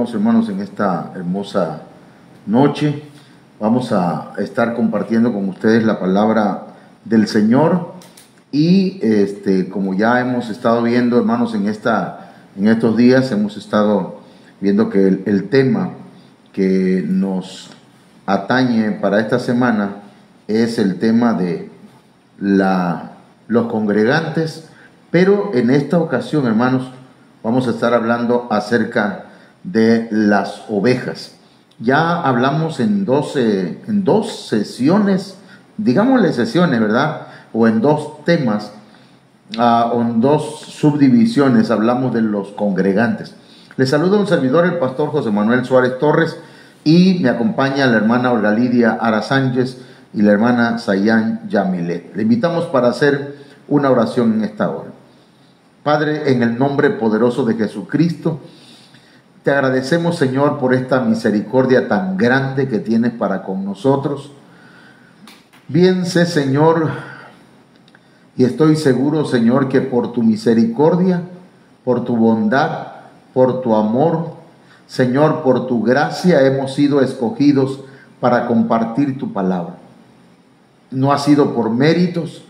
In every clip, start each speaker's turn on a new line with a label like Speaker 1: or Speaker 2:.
Speaker 1: Bienvenidos, hermanos, en esta hermosa noche. Vamos a estar compartiendo con ustedes la palabra del Señor y como ya hemos estado viendo, hermanos, en estos días hemos estado viendo que el tema que nos atañe para esta semana es el tema de los congregantes, pero en esta ocasión, hermanos, vamos a estar hablando acerca de las ovejas. Ya hablamos en dos sesiones, digámosle sesiones, ¿verdad? O en dos temas, o en dos subdivisiones, hablamos de los congregantes. Les saluda un servidor, el pastor José Manuel Suárez Torres, y me acompaña la hermana Olga Lidia Ara Sánchez y la hermana Sayán Yamilet. Le invitamos para hacer una oración en esta hora. Padre, en el nombre poderoso de Jesucristo, te agradecemos, Señor, por esta misericordia tan grande que tienes para con nosotros. Bien sé, Señor, y estoy seguro, Señor, que por tu misericordia, por tu bondad, por tu amor, Señor, por tu gracia hemos sido escogidos para compartir tu palabra. No ha sido por méritos,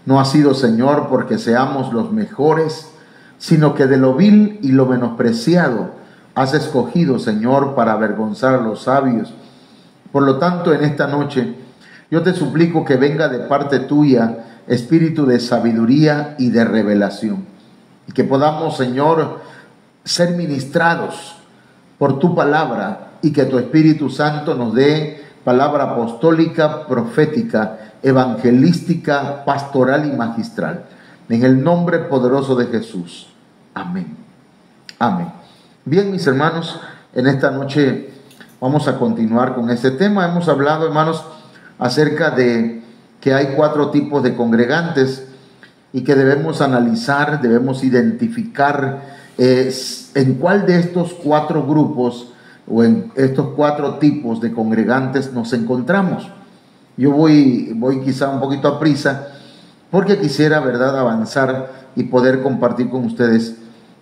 Speaker 1: no ha sido, Señor, porque seamos los mejores, sino que de lo vil y lo menospreciado has escogido, Señor, para avergonzar a los sabios. Por lo tanto, en esta noche, yo te suplico que venga de parte tuya espíritu de sabiduría y de revelación, y que podamos, Señor, ser ministrados por tu palabra, y que tu Espíritu Santo nos dé palabra apostólica, profética, evangelística, pastoral y magistral. En el nombre poderoso de Jesús. Amén. Amén. Bien, mis hermanos, en esta noche vamos a continuar con este tema. Hemos hablado, hermanos, acerca de que hay 4 tipos de congregantes y que debemos analizar, debemos identificar en cuál de estos 4 grupos o en estos 4 tipos de congregantes nos encontramos. Yo voy quizá un poquito a prisa porque quisiera, ¿verdad?, avanzar y poder compartir con ustedes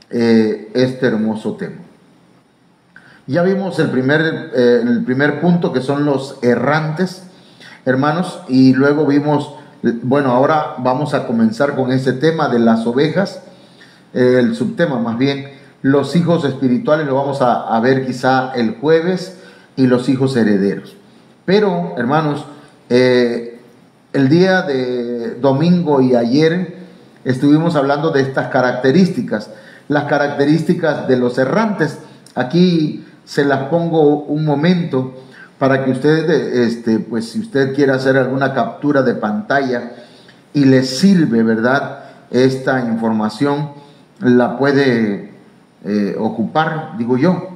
Speaker 1: este hermoso tema. Ya vimos el primer punto, que son los errantes, hermanos, y luego vimos, bueno, ahora vamos a comenzar con ese tema de las ovejas, el subtema más bien, los hijos espirituales, lo vamos a ver quizá el jueves, y los hijos herederos. Pero, hermanos, el día de domingo y ayer estuvimos hablando de estas características, las características de los errantes. Aquí se las pongo un momento para que usted, pues si usted quiere hacer alguna captura de pantalla y le sirve, ¿verdad?, esta información, la puede ocupar, digo yo.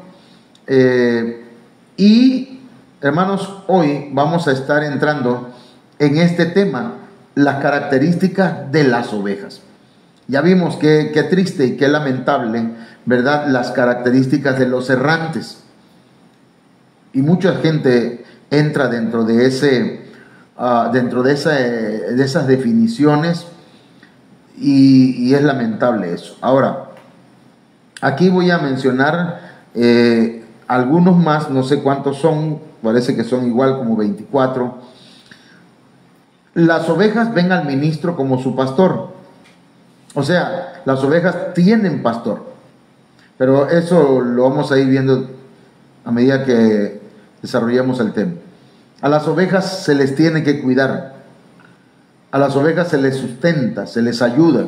Speaker 1: Y, hermanos, hoy vamos a estar entrando en este tema, las características de las ovejas. Ya vimos qué triste y qué lamentable, ¿verdad?, las características de los errantes. Y mucha gente entra dentro de esas definiciones y es lamentable eso. Ahora, aquí voy a mencionar algunos más, no sé cuántos son, parece que son igual como 24. Las ovejas ven al ministro como su pastor. O sea, las ovejas tienen pastor. Pero eso lo vamos a ir viendo a medida que desarrollemos el tema. A las ovejas se les tiene que cuidar. A las ovejas se les sustenta, se les ayuda.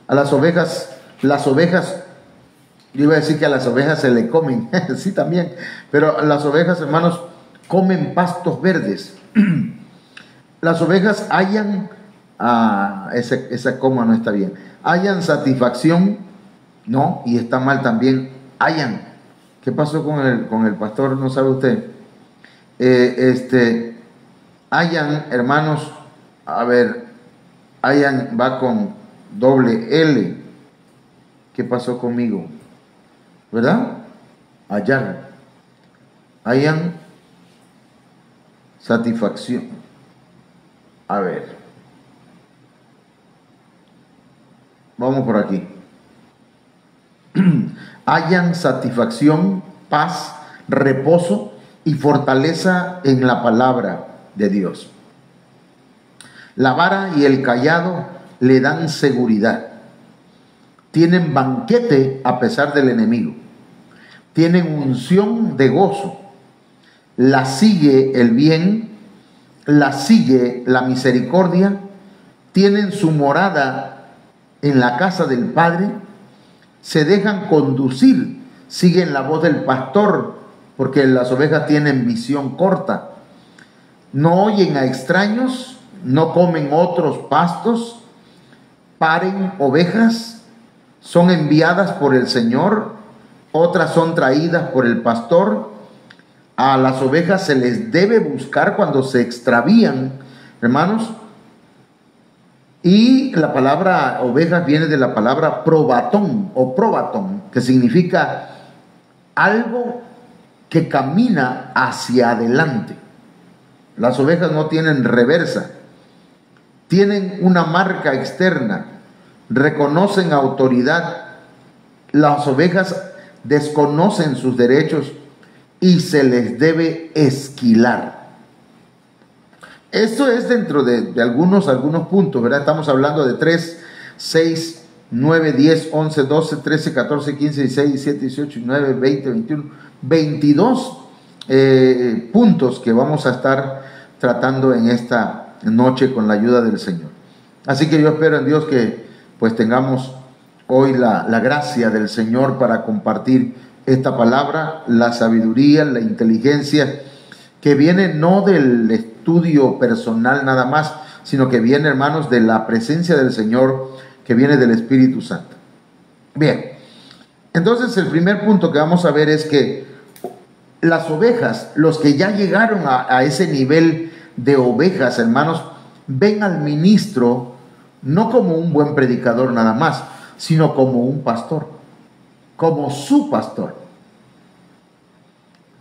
Speaker 1: A las ovejas, yo iba a decir que a las ovejas se le comen, sí también, pero las ovejas, hermanos, comen pastos verdes. Las ovejas hallan, esa coma no está bien, hallan satisfacción, no, y está mal también, hallan. ¿Qué pasó con el pastor? ¿No sabe usted? Hallan, hermanos, a ver, hallan va con doble L. ¿Qué pasó conmigo? ¿Verdad? Hallar. Hallan satisfacción. A ver. Vamos por aquí. Hallan satisfacción paz, reposo y fortaleza en la palabra de Dios. La vara y el cayado le dan seguridad. Tienen banquete a pesar del enemigo. Tienen unción de gozo. La sigue el bien, la sigue la misericordia. Tienen su morada en la casa del Padre. Se dejan conducir, siguen la voz del pastor, porque las ovejas tienen visión corta. No oyen a extraños, no comen otros pastos, paren ovejas, son enviadas por el Señor, otras son traídas por el pastor. A las ovejas se les debe buscar cuando se extravían, hermanos. Y la palabra ovejas viene de la palabra probatón o probatón, que significa algo que camina hacia adelante. Las ovejas no tienen reversa, tienen una marca externa, reconocen autoridad. Las ovejas desconocen sus derechos y se les debe esquilar. Esto es dentro de algunos puntos, ¿verdad? Estamos hablando de 3, 6, 9, 10, 11, 12, 13, 14, 15, 16, 17, 18, 19, 20, 21, 22 puntos que vamos a estar tratando en esta noche con la ayuda del Señor. Así que yo espero en Dios que pues tengamos hoy la gracia del Señor para compartir esta palabra, la sabiduría, la inteligencia, que viene no del estudio personal nada más, sino que viene, hermanos, de la presencia del Señor, que viene del Espíritu Santo. Bien, entonces el primer punto que vamos a ver es que las ovejas, los que ya llegaron a ese nivel de ovejas, hermanos, ven al ministro no como un buen predicador nada más, sino como un pastor, como su pastor.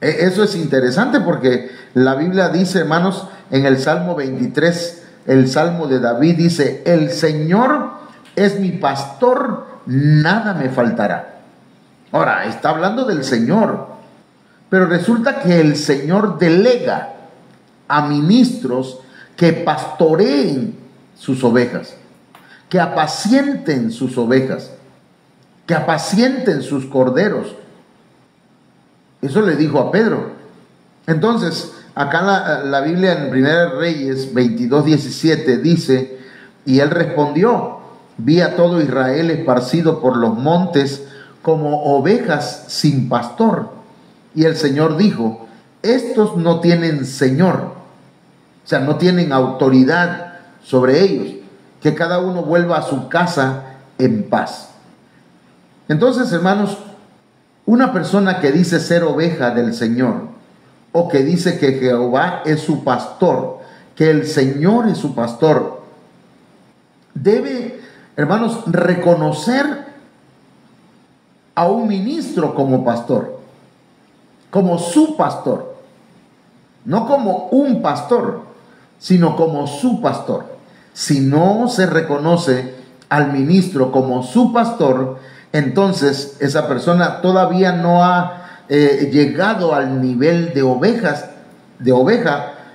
Speaker 1: Eso es interesante porque la Biblia dice, hermanos, en el Salmo 23, el Salmo de David dice: el Señor es mi pastor, nada me faltará. Ahora, está hablando del Señor, pero resulta que el Señor delega a ministros que pastoreen sus ovejas, que apacienten sus ovejas, que apacienten sus corderos. Eso le dijo a Pedro. Entonces, acá la Biblia en 1 Reyes 22:17 dice: y él respondió: vi a todo Israel esparcido por los montes como ovejas sin pastor. Y el Señor dijo: estos no tienen señor, o sea, no tienen autoridad sobre ellos, que cada uno vuelva a su casa en paz. Entonces, hermanos, una persona que dice ser oveja del Señor, o que dice que Jehová es su pastor, que el Señor es su pastor, debe, hermanos, reconocer a un ministro como pastor, como su pastor, no como un pastor, sino como su pastor. Si no se reconoce al ministro como su pastor, entonces esa persona todavía no ha llegado al nivel de oveja,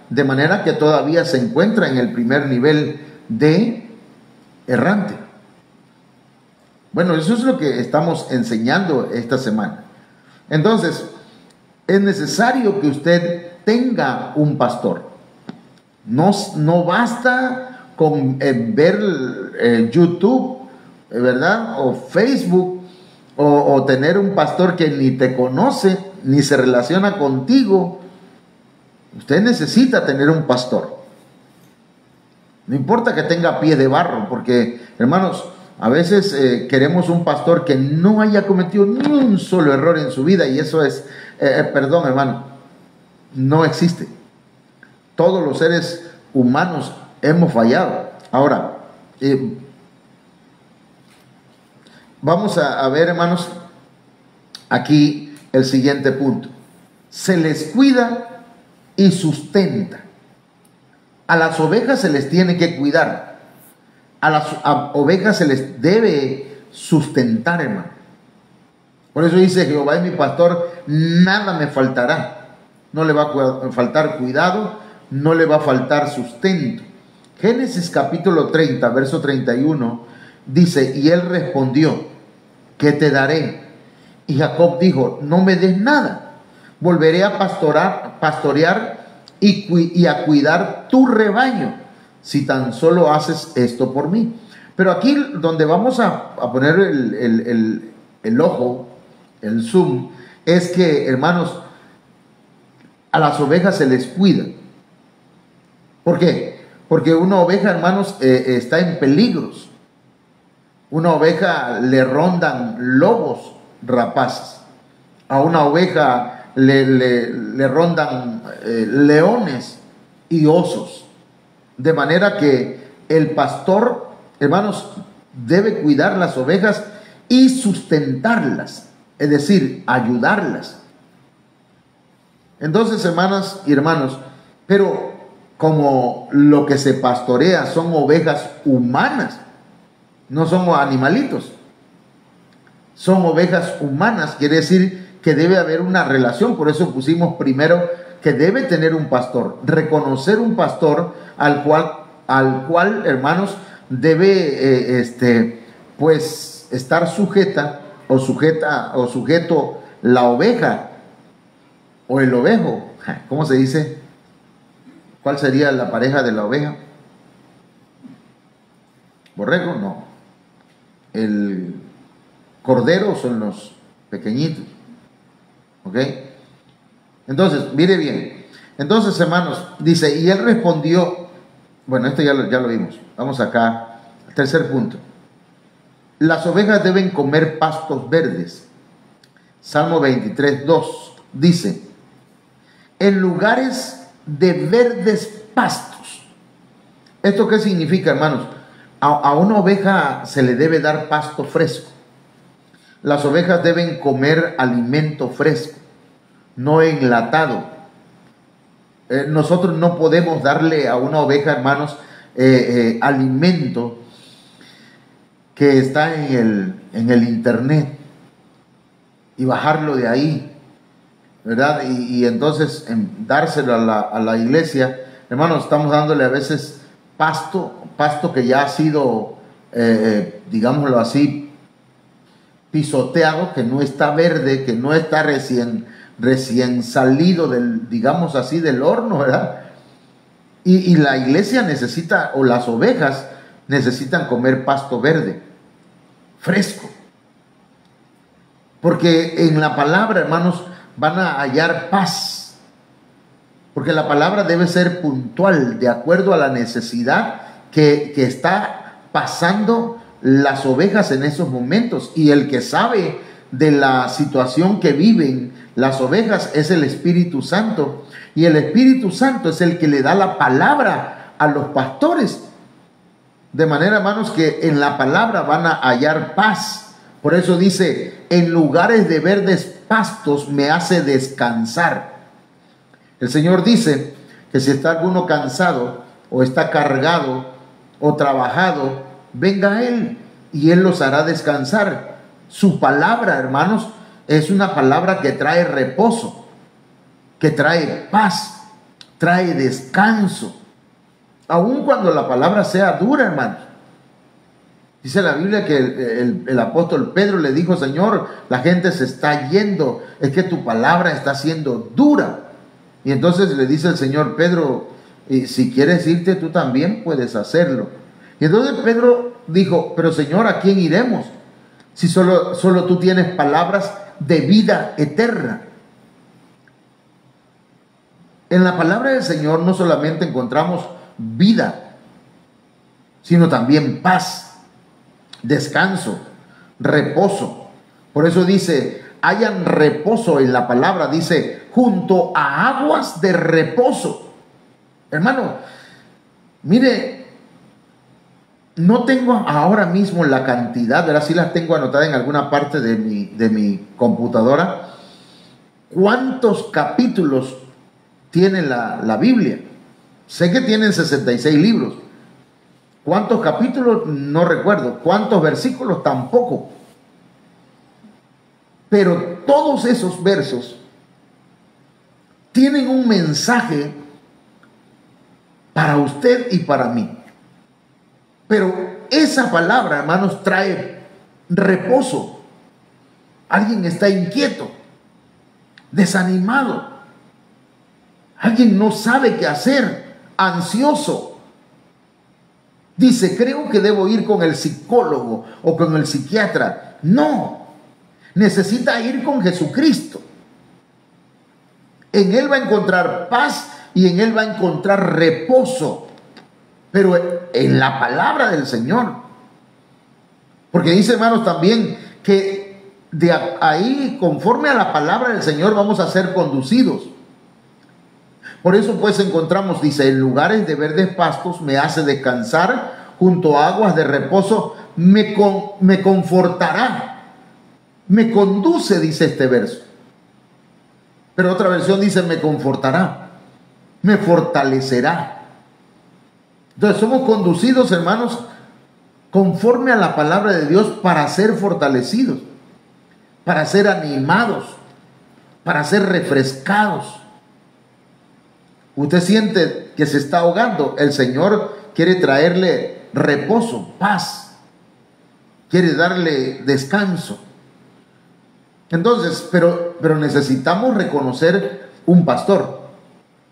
Speaker 1: de manera que todavía se encuentra en el primer nivel de errante. Bueno, eso es lo que estamos enseñando esta semana. Entonces, es necesario que usted tenga un pastor. No basta con ver YouTube, ¿verdad? O Facebook, o tener un pastor que ni te conoce, ni se relaciona contigo. Usted necesita tener un pastor. No importa que tenga pie de barro, porque, hermanos, a veces queremos un pastor que no haya cometido ni un solo error en su vida, y eso es, perdón, hermano, no existe. Todos los seres humanos hemos fallado. Ahora, vamos a ver, hermanos, aquí el siguiente punto. Se les cuida y sustenta. A las ovejas se les tiene que cuidar. A las ovejas se les debe sustentar, hermano. Por eso dice: Jehová es mi pastor, nada me faltará. No le va a faltar cuidado, no le va a faltar sustento. Génesis capítulo 30, verso 31, dice: y él respondió: ¿qué te daré? Y Jacob dijo: no me des nada, volveré a pastorear y a cuidar tu rebaño, si tan solo haces esto por mí. Pero aquí donde vamos a poner el ojo, el zoom, es que, hermanos, a las ovejas se les cuida. ¿Por qué? Porque una oveja, hermanos, está en peligros. Una oveja le rondan lobos rapaces. A una oveja le rondan leones y osos. De manera que el pastor, hermanos, debe cuidar las ovejas y sustentarlas, es decir, ayudarlas. Entonces, hermanas y hermanos, pero como lo que se pastorea son ovejas humanas, no son animalitos, son ovejas humanas, quiere decir que debe haber una relación. Por eso pusimos primero que debe tener un pastor, reconocer un pastor al cual, hermanos, debe pues estar sujeto la oveja o el ovejo. ¿Cómo se dice? ¿Cuál sería la pareja de la oveja? ¿Borrego? No. El cordero son los pequeñitos. ¿Ok? Entonces, mire bien. Entonces, hermanos, dice: y él respondió. Bueno, esto ya lo vimos. Vamos acá al tercer punto. Las ovejas deben comer pastos verdes. Salmo 23, 2 dice: en lugares de verdes pastos. ¿Esto qué significa, hermanos? A una oveja se le debe dar pasto fresco. Las ovejas deben comer alimento fresco, no enlatado. Nosotros no podemos darle a una oveja, hermanos, alimento que está en el internet y bajarlo de ahí, ¿verdad? Y entonces dárselo a la iglesia. Hermanos, estamos dándole a veces pasto que ya ha sido, digámoslo así, pisoteado, que no está verde, que no está recién salido digamos así, del horno, ¿verdad? Y la iglesia necesita, o las ovejas necesitan comer pasto verde, fresco. Porque en la palabra, hermanos, van a hallar paz. Porque la palabra debe ser puntual, de acuerdo a la necesidad que está pasando las ovejas en esos momentos. Y el que sabe de la situación que viven las ovejas es el Espíritu Santo. Y el Espíritu Santo es el que le da la palabra a los pastores. De manera, hermanos, que en la palabra van a hallar paz. Por eso dice: en lugares de verdes pastos me hace descansar. El Señor dice que si está alguno cansado, o está cargado, o trabajado, venga a Él, y Él los hará descansar. Su palabra, hermanos, es una palabra que trae reposo, que trae paz, trae descanso, aun cuando la palabra sea dura, hermanos. Dice la Biblia que el apóstol Pedro le dijo: Señor, la gente se está yendo, es que tu palabra está siendo dura. Y entonces le dice el Señor: Pedro, si quieres irte, tú también puedes hacerlo. Y entonces Pedro dijo: pero Señor, ¿a quién iremos? Si solo tú tienes palabras de vida eterna. En la palabra del Señor no solamente encontramos vida, sino también paz, descanso, reposo. Por eso dice: hayan reposo en la palabra, dice, junto a aguas de reposo. Hermano, mire, no tengo ahora mismo la cantidad, ¿verdad? Sí la tengo anotada en alguna parte de mi computadora. ¿Cuántos capítulos tiene la Biblia? Sé que tienen 66 libros. ¿Cuántos capítulos? No recuerdo. ¿Cuántos versículos? Tampoco. Pero todos esos versos tienen un mensaje para usted y para mí. Pero esa palabra, hermanos, trae reposo. Alguien está inquieto, desanimado. Alguien no sabe qué hacer, ansioso. Dice, creo que debo ir con el psicólogo o con el psiquiatra. No, necesita ir con Jesucristo. En Él va a encontrar paz y en Él va a encontrar reposo. Pero en la palabra del Señor. Porque dice, hermanos, también que de ahí, conforme a la palabra del Señor, vamos a ser conducidos. Por eso pues encontramos, dice, en lugares de verdes pastos me hace descansar, junto a aguas de reposo me confortará, me conduce, dice este verso. Pero otra versión dice me confortará, me fortalecerá. Entonces somos conducidos, hermanos, conforme a la palabra de Dios para ser fortalecidos, para ser animados, para ser refrescados. Usted siente que se está ahogando, el Señor quiere traerle reposo, paz, quiere darle descanso. Entonces, pero necesitamos reconocer un pastor.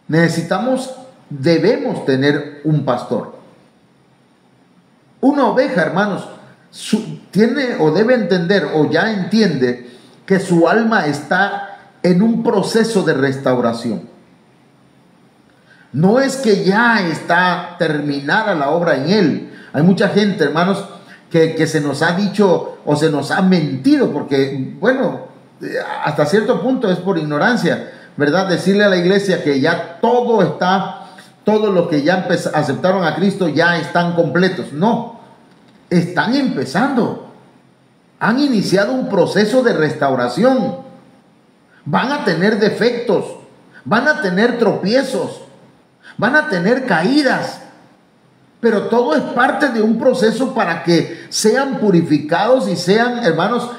Speaker 1: Debemos tener un pastor. Una oveja, hermanos, tiene o debe entender o ya entiende que su alma está en un proceso de restauración. No es que ya está terminada la obra en él. Hay mucha gente, hermanos, que se nos ha dicho o se nos ha mentido, porque, bueno, hasta cierto punto es por ignorancia, ¿verdad? Decirle a la iglesia que ya todo está, todos los que ya aceptaron a Cristo ya están completos. No, están empezando. Han iniciado un proceso de restauración. Van a tener defectos, van a tener tropiezos, van a tener caídas, pero todo es parte de un proceso para que sean purificados y sean, hermanos,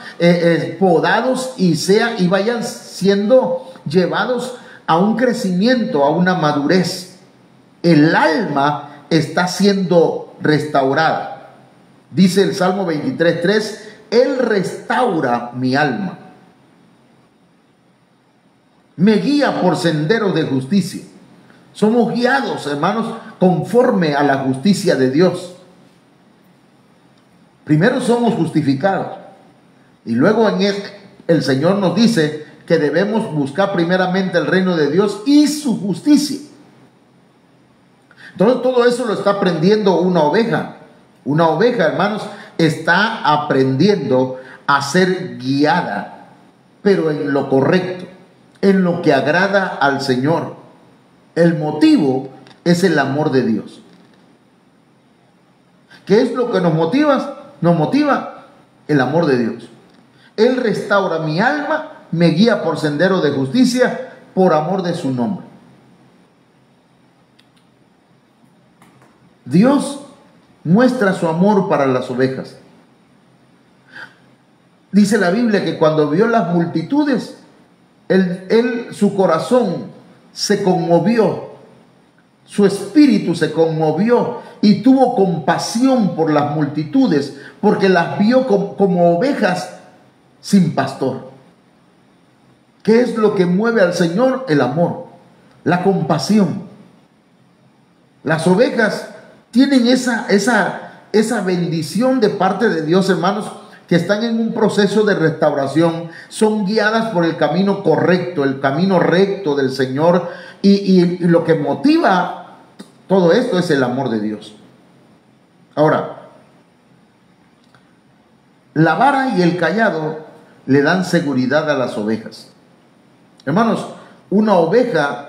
Speaker 1: podados y vayan siendo llevados a un crecimiento, a una madurez. El alma está siendo restaurada. Dice el Salmo 23:3, Él restaura mi alma. Me guía por senderos de justicia. Somos guiados, hermanos, conforme a la justicia de Dios. Primero somos justificados. Y luego el Señor nos dice que debemos buscar primeramente el reino de Dios y su justicia. Entonces todo eso lo está aprendiendo una oveja. Una oveja, hermanos, está aprendiendo a ser guiada, pero en lo correcto, en lo que agrada al Señor. El motivo es el amor de Dios. ¿Qué es lo que nos motiva? Nos motiva el amor de Dios. Él restaura mi alma, me guía por sendero de justicia, por amor de su nombre. Dios muestra su amor para las ovejas. Dice la Biblia que cuando vio las multitudes, su corazón se conmovió, su espíritu se conmovió y tuvo compasión por las multitudes, porque las vio como ovejas sin pastor. ¿Qué es lo que mueve al Señor? El amor, la compasión. Las ovejas tienen esa bendición de parte de Dios, hermanos, que están en un proceso de restauración, son guiadas por el camino correcto, el camino recto del Señor, y lo que motiva todo esto es el amor de Dios. Ahora, la vara y el cayado le dan seguridad a las ovejas. Hermanos, una oveja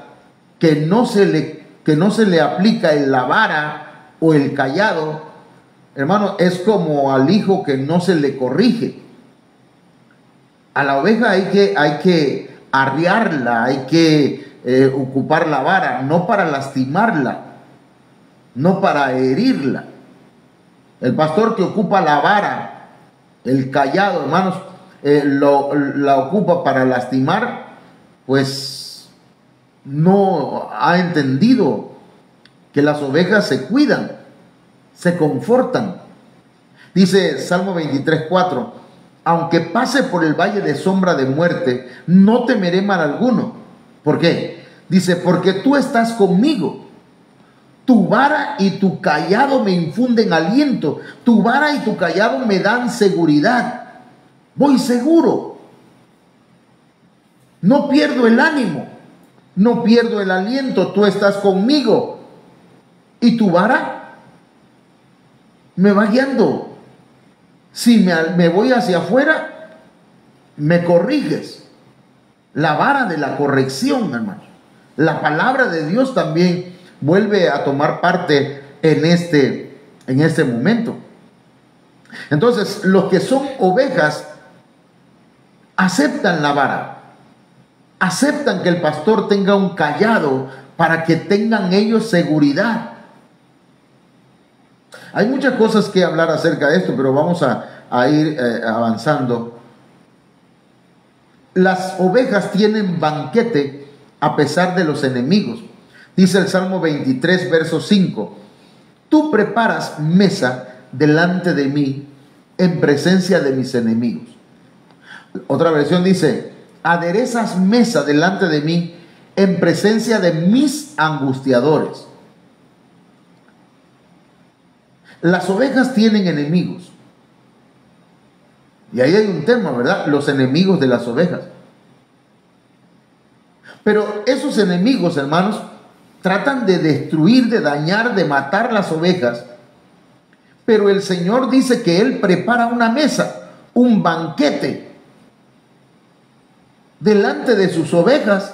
Speaker 1: que no se le aplica la vara o el cayado, hermano, es como al hijo que no se le corrige. A la oveja hay que arriarla, hay que ocupar la vara, no para lastimarla, no para herirla. El pastor que ocupa la vara, el cayado, hermanos, la ocupa para lastimar, pues no ha entendido que las ovejas se cuidan, se confortan. Dice Salmo 23:4, aunque pase por el valle de sombra de muerte, no temeré mal alguno. ¿Por qué? Dice, porque tú estás conmigo. Tu vara y tu cayado me infunden aliento. Tu vara y tu cayado me dan seguridad. Voy seguro. No pierdo el ánimo. No pierdo el aliento. Tú estás conmigo. Y tu vara me va guiando. Si me voy hacia afuera, me corriges. La vara de la corrección, hermano. La palabra de Dios también vuelve a tomar parte en este momento. Entonces, los que son ovejas aceptan la vara, aceptan que el pastor tenga un cayado para que tengan ellos seguridad. Hay muchas cosas que hablar acerca de esto, pero vamos a ir avanzando. Las ovejas tienen banquete a pesar de los enemigos. Dice el Salmo 23, verso 5. Tú preparas mesa delante de mí en presencia de mis enemigos. Otra versión dice, aderezas mesa delante de mí en presencia de mis angustiadores. Las ovejas tienen enemigos. Y ahí hay un tema, ¿verdad? Los enemigos de las ovejas. Pero esos enemigos, hermanos, tratan de destruir, de dañar, de matar las ovejas. Pero el Señor dice que Él prepara una mesa, un banquete, delante de sus ovejas,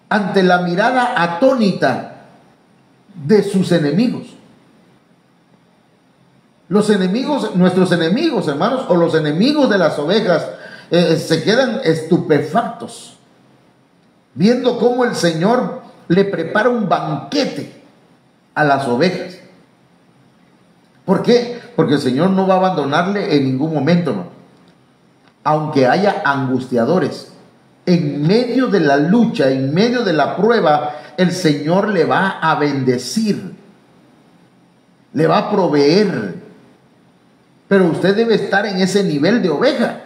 Speaker 1: ante la mirada atónita de sus enemigos. Los enemigos, nuestros enemigos, hermanos, o los enemigos de las ovejas, se quedan estupefactos viendo cómo el Señor le prepara un banquete a las ovejas. ¿Por qué? Porque el Señor no va a abandonarle en ningún momento, ¿no? Aunque haya angustiadores. En medio de la lucha, en medio de la prueba, el Señor le va a bendecir, le va a proveer. Pero usted debe estar en ese nivel de oveja.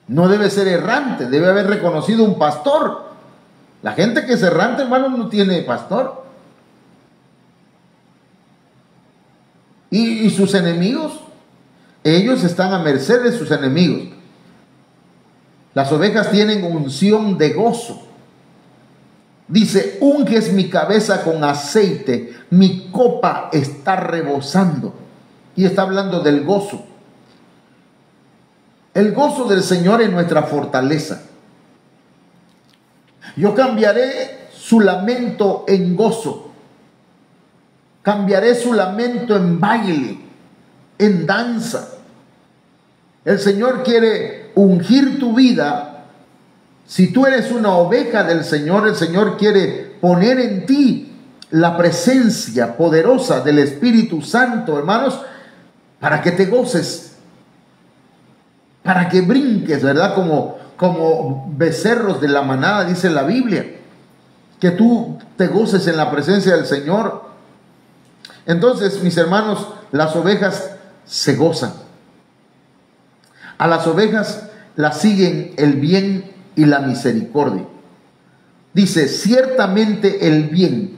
Speaker 1: No debe ser errante, debe haber reconocido un pastor. La gente que es errante, hermano, no tiene pastor. Y sus enemigos, ellos están a merced de sus enemigos. Las ovejas tienen unción de gozo. Dice, unges mi cabeza con aceite, mi copa está rebosando. Y está hablando del gozo. El gozo del Señor es nuestra fortaleza. Yo cambiaré su lamento en gozo. Cambiaré su lamento en baile, en danza. El Señor quiere ungir tu vida. Si tú eres una oveja del Señor, el Señor quiere poner en ti la presencia poderosa del Espíritu Santo, hermanos, para que te goces, para que brinques, ¿verdad? Como becerros de la manada, dice la Biblia, que tú te goces en la presencia del Señor. Entonces, mis hermanos, las ovejas se gozan. A las ovejas las siguen el bien y la misericordia. Dice, ciertamente el bien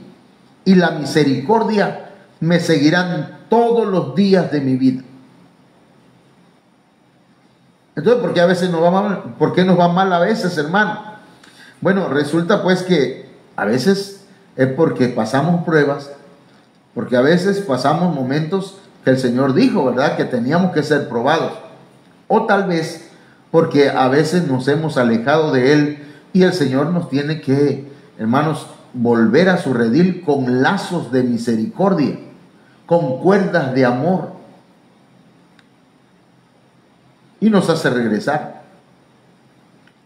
Speaker 1: y la misericordia me seguirán todos los días de mi vida. Entonces, ¿por qué a veces nos va mal? ¿Por qué nos va mal a veces, hermano? Bueno, resulta pues que a veces es porque pasamos pruebas, porque a veces pasamos momentos que el Señor dijo, ¿verdad?, que teníamos que ser probados. O tal vez porque a veces nos hemos alejado de Él y el Señor nos tiene que, hermanos, volver a su redil con lazos de misericordia, con cuerdas de amor. Y nos hace regresar,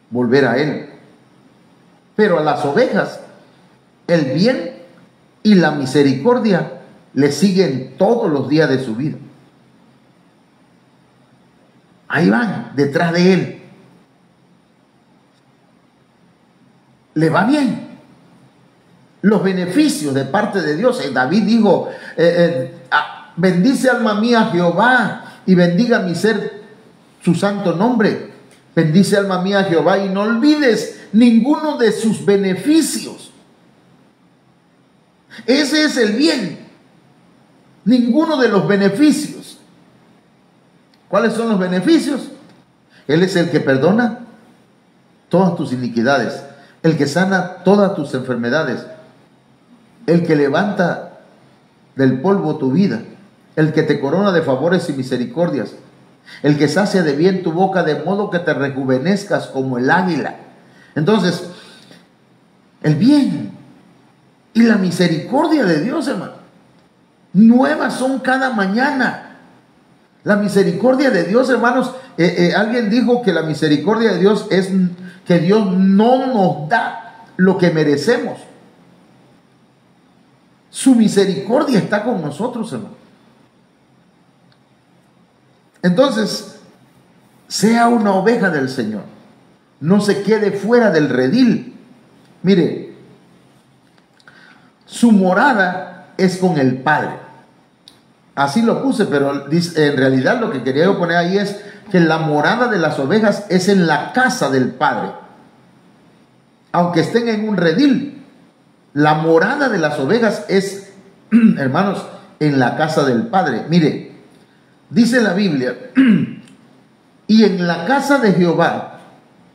Speaker 1: volver a Él. Pero a las ovejas, el bien y la misericordia le siguen todos los días de su vida. Ahí van, detrás de él. Le va bien. Los beneficios de parte de Dios. David dijo, bendice alma mía Jehová y bendiga mi ser su santo nombre. Bendice alma mía Jehová y no olvides ninguno de sus beneficios. Ese es el bien. Ninguno de los beneficios. ¿Cuáles son los beneficios? Él es el que perdona todas tus iniquidades, el que sana todas tus enfermedades, el que levanta del polvo tu vida, el que te corona de favores y misericordias, el que sacia de bien tu boca de modo que te rejuvenezcas como el águila. Entonces, el bien y la misericordia de Dios, hermano, nuevas son cada mañana. La misericordia de Dios, hermanos, alguien dijo que la misericordia de Dios es que Dios no nos da lo que merecemos. Su misericordia está con nosotros, hermano. Entonces, sea una oveja del Señor. No se quede fuera del redil. Mire, su morada es con el Padre. Así lo puse, pero en realidad lo que quería yo poner ahí es que la morada de las ovejas es en la casa del Padre. Aunque estén en un redil, la morada de las ovejas es, hermanos, en la casa del Padre. Mire, dice la Biblia, y en la casa de Jehová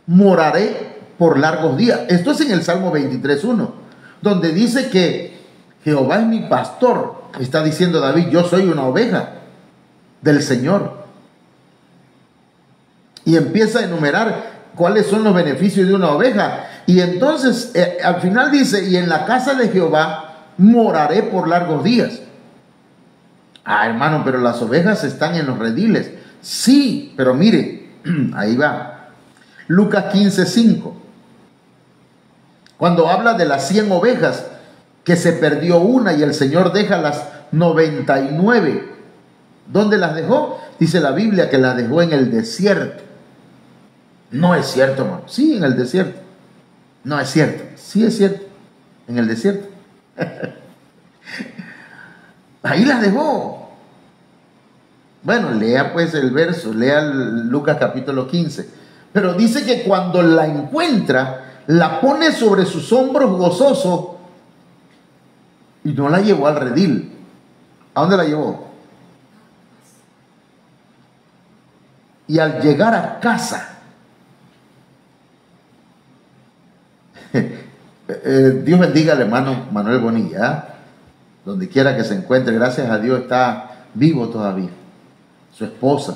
Speaker 1: moraré por largos días. Esto es en el Salmo 23:1, donde dice que Jehová es mi pastor. Está diciendo David, yo soy una oveja del Señor. Y empieza a enumerar cuáles son los beneficios de una oveja. Y entonces al final dice, y en la casa de Jehová moraré por largos días. Ah, hermano, pero las ovejas están en los rediles. Sí, pero mire, ahí va. Lucas 15:5. Cuando habla de las 100 ovejas, que se perdió una y el Señor deja las 99. ¿Dónde las dejó? Dice la Biblia que las dejó en el desierto. No es cierto, hermano. Sí, en el desierto. No es cierto. Sí es cierto. En el desierto. Ahí las dejó. Bueno, lea pues el verso, lea Lucas capítulo 15. Pero dice que cuando la encuentra, la pone sobre sus hombros gozoso y no la llevó al redil. ¿A dónde la llevó? Y al llegar a casa, Dios bendiga al hermano Manuel Bonilla, donde quiera que se encuentre, gracias a Dios está vivo todavía, su esposa.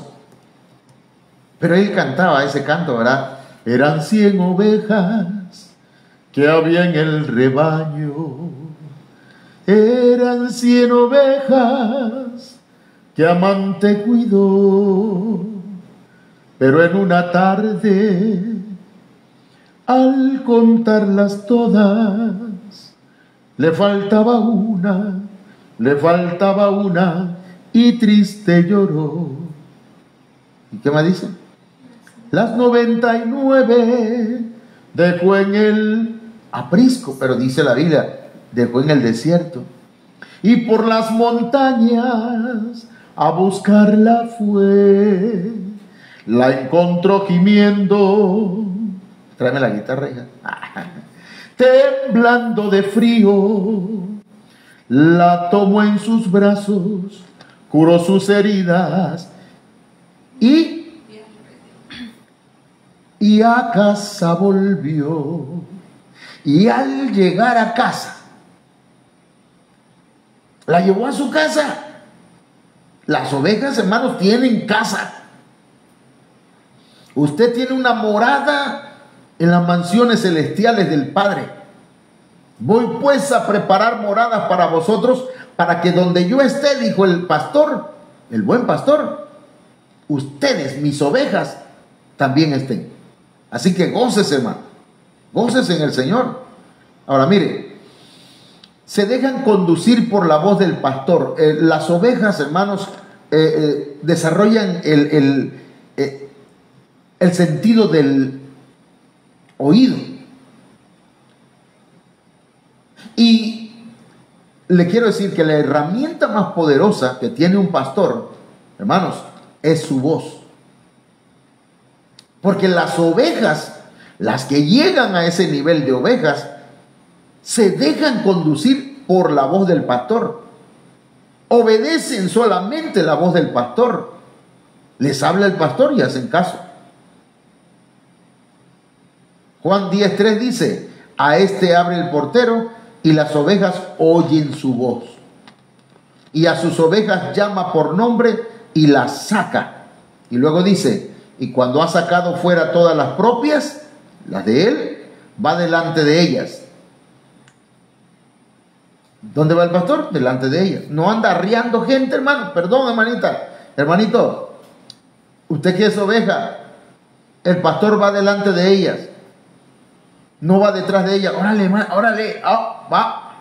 Speaker 1: Pero él cantaba ese canto, ¿verdad? Eran 100 ovejas que había en el rebaño. Eran 100 ovejas que amante cuidó, pero en una tarde, al contarlas todas, le faltaba una, y triste lloró. ¿Y qué me dice? Las 99 dejó en el aprisco, pero dice la Biblia, dejó en el desierto, y por las montañas a buscarla fue. La encontró gimiendo. Tráeme la guitarra, hija. Temblando de frío, la tomó en sus brazos, curó sus heridas y a casa volvió. Y al llegar a casa, la llevó a su casa. Las ovejas, hermanos, tienen casa. Usted tiene una morada en las mansiones celestiales del Padre. Voy pues a preparar moradas para vosotros, para que donde yo esté, dijo el pastor, el buen pastor, ustedes, mis ovejas, también estén. Así que gócese, hermano, gócese en el Señor. Ahora mire, se dejan conducir por la voz del pastor. Las ovejas, hermanos, desarrollan el sentido del oído. Y le quiero decir que la herramienta más poderosa que tiene un pastor, hermanos, es su voz. Porque las ovejas, las que llegan a ese nivel de ovejas, se dejan conducir por la voz del pastor. Obedecen solamente la voz del pastor. Les habla el pastor y hacen caso. Juan 10:3 dice: a este abre el portero y las ovejas oyen su voz. Y a sus ovejas llama por nombre y las saca. Y luego dice: y cuando ha sacado fuera todas las propias, las de él, va delante de ellas. ¿Dónde va el pastor? Delante de ellas. No anda arriando gente, hermano. Perdón, hermanita. Hermanito, usted que es oveja, el pastor va delante de ellas. No va detrás de ellas. Órale, órale, va.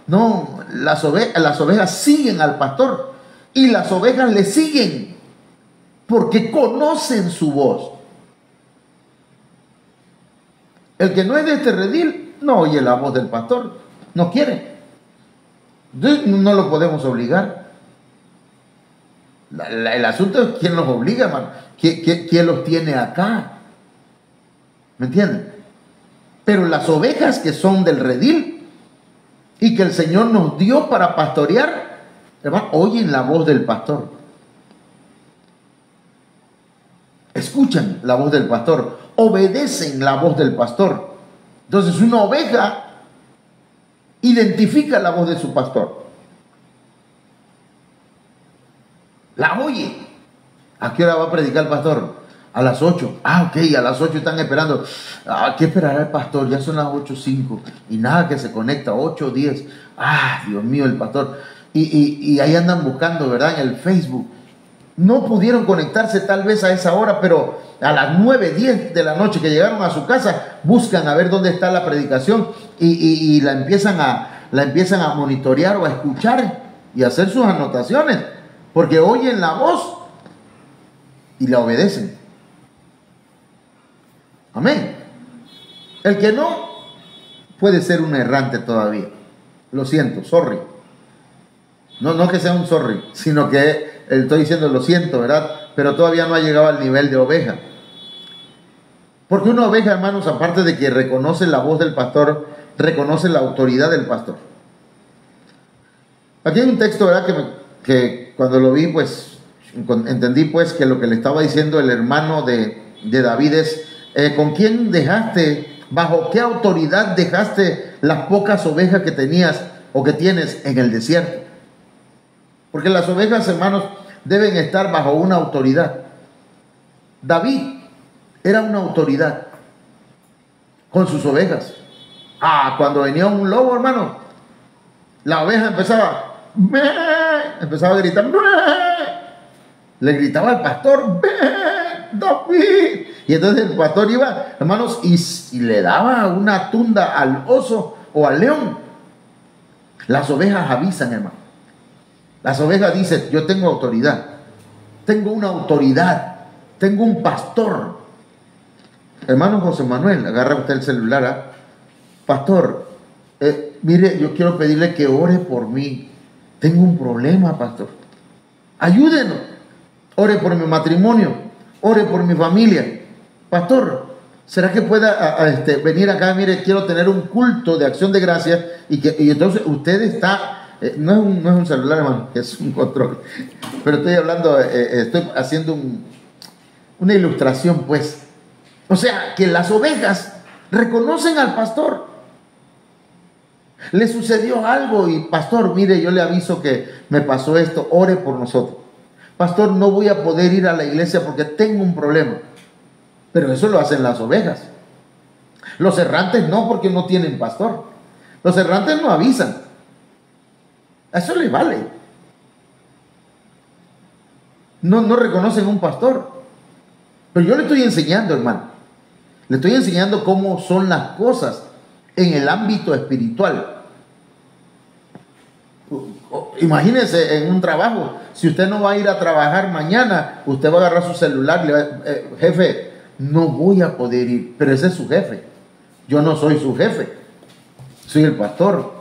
Speaker 1: No, las ovejas siguen al pastor. Y las ovejas le siguen porque conocen su voz. El que no es de este redil no oye la voz del pastor, no quiere. Entonces no lo podemos obligar. El asunto es quién los obliga, hermano. ¿Quién los tiene acá? ¿Me entienden? Pero las ovejas que son del redil y que el Señor nos dio para pastorear, hermano, oyen la voz del pastor. Escuchan la voz del pastor, obedecen la voz del pastor. Entonces una oveja identifica la voz de su pastor. La oye. ¿A qué hora va a predicar el pastor? A las 8. Ok, a las 8 están esperando. ¿Qué esperará el pastor? Ya son las 8:05 y nada que se conecta. 8:10. Dios mío, el pastor. Y ahí andan buscando, ¿verdad? En el Facebook. No pudieron conectarse tal vez a esa hora, pero a las 9:10 de la noche que llegaron a su casa, buscan a ver dónde está la predicación y la empiezan a monitorear o a escuchar y a hacer sus anotaciones, porque oyen la voz y la obedecen. Amén. El que no puede ser un errante todavía. Lo siento, sorry. No que sea un sorry, sino que estoy diciendo lo siento, ¿verdad? Pero todavía no ha llegado al nivel de oveja. Porque una oveja, hermanos, aparte de que reconoce la voz del pastor, reconoce la autoridad del pastor. Aquí hay un texto, ¿verdad? Que cuando lo vi, pues, entendí pues que lo que le estaba diciendo el hermano de David es: ¿con quién dejaste, bajo qué autoridad dejaste las pocas ovejas que tenías o que tienes en el desierto? Porque las ovejas, hermanos, deben estar bajo una autoridad. David era una autoridad con sus ovejas. Cuando venía un lobo, hermano, la oveja empezaba a gritar. Le gritaba al pastor: David. Y entonces el pastor iba, hermanos, y le daba una tunda al oso o al león. Las ovejas avisan, hermano. Las ovejas dicen: yo tengo autoridad, tengo una autoridad, tengo un pastor. Hermano José Manuel, agarra usted el celular. Pastor, mire, yo quiero pedirle que ore por mí. Tengo un problema, pastor. Ayúdenos. Ore por mi matrimonio, ore por mi familia. Pastor, ¿será que pueda venir acá? Mire, quiero tener un culto de acción de gracias. Y entonces usted está... no es un celular, hermano, es un control. Pero estoy hablando, estoy haciendo una ilustración, pues. O sea, que las ovejas reconocen al pastor. Le sucedió algo y: pastor, mire, yo le aviso que me pasó esto, ore por nosotros. Pastor, no voy a poder ir a la iglesia porque tengo un problema. Pero eso lo hacen las ovejas. Los errantes no, porque no tienen pastor. Los errantes no avisan. A eso le vale. No reconocen un pastor. Pero yo le estoy enseñando, hermano. Le estoy enseñando cómo son las cosas en el ámbito espiritual. Imagínense en un trabajo, si usted no va a ir a trabajar mañana, usted va a agarrar su celular y le va jefe, no voy a poder ir, pero ese es su jefe. Yo no soy su jefe, soy el pastor.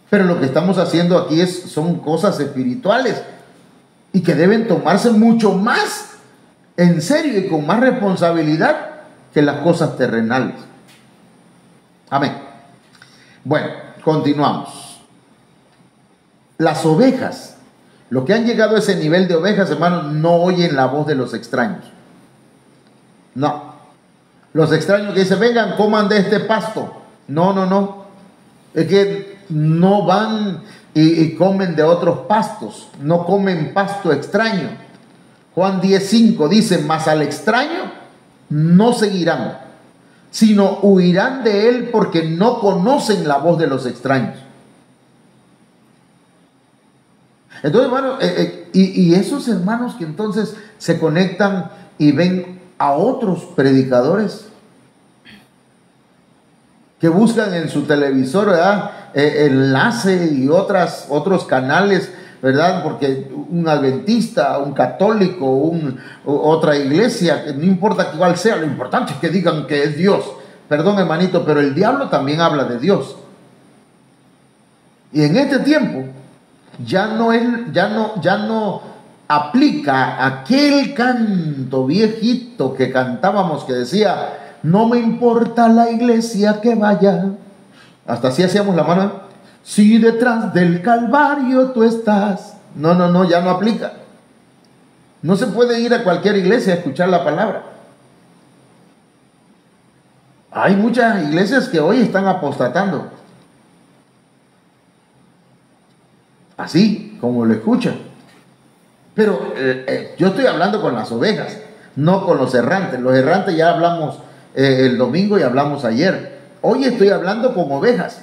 Speaker 1: Pero lo que estamos haciendo aquí son cosas espirituales y que deben tomarse mucho más en serio y con más responsabilidad que las cosas terrenales. Amén. Bueno, continuamos. Las ovejas, los que han llegado a ese nivel de ovejas, hermanos, no oyen la voz de los extraños. No. Los extraños que dicen, vengan, coman de este pasto. No. Es que no van y comen de otros pastos. No comen pasto extraño. Juan 10:5 dice, mas al extraño no seguirán, sino huirán de él porque no conocen la voz de los extraños. Entonces, hermano, y esos hermanos que entonces se conectan y ven a otros predicadores que buscan en su televisor, ¿verdad?, enlace y otros canales, ¿verdad?, porque un adventista, un católico, otra iglesia, no importa cuál sea, lo importante es que digan que es Dios. Perdón, hermanito, pero el diablo también habla de Dios. Y en este tiempo ya no aplica aquel canto viejito que cantábamos que decía, no me importa la iglesia que vaya. Hasta así hacíamos la mano. Si detrás del Calvario tú estás. No, ya no aplica. No se puede ir a cualquier iglesia a escuchar la palabra. Hay muchas iglesias que hoy están apostatando. Así como lo escuchan. Pero yo estoy hablando con las ovejas, no con los errantes. Los errantes ya hablamos el domingo y hablamos ayer. Hoy estoy hablando con ovejas.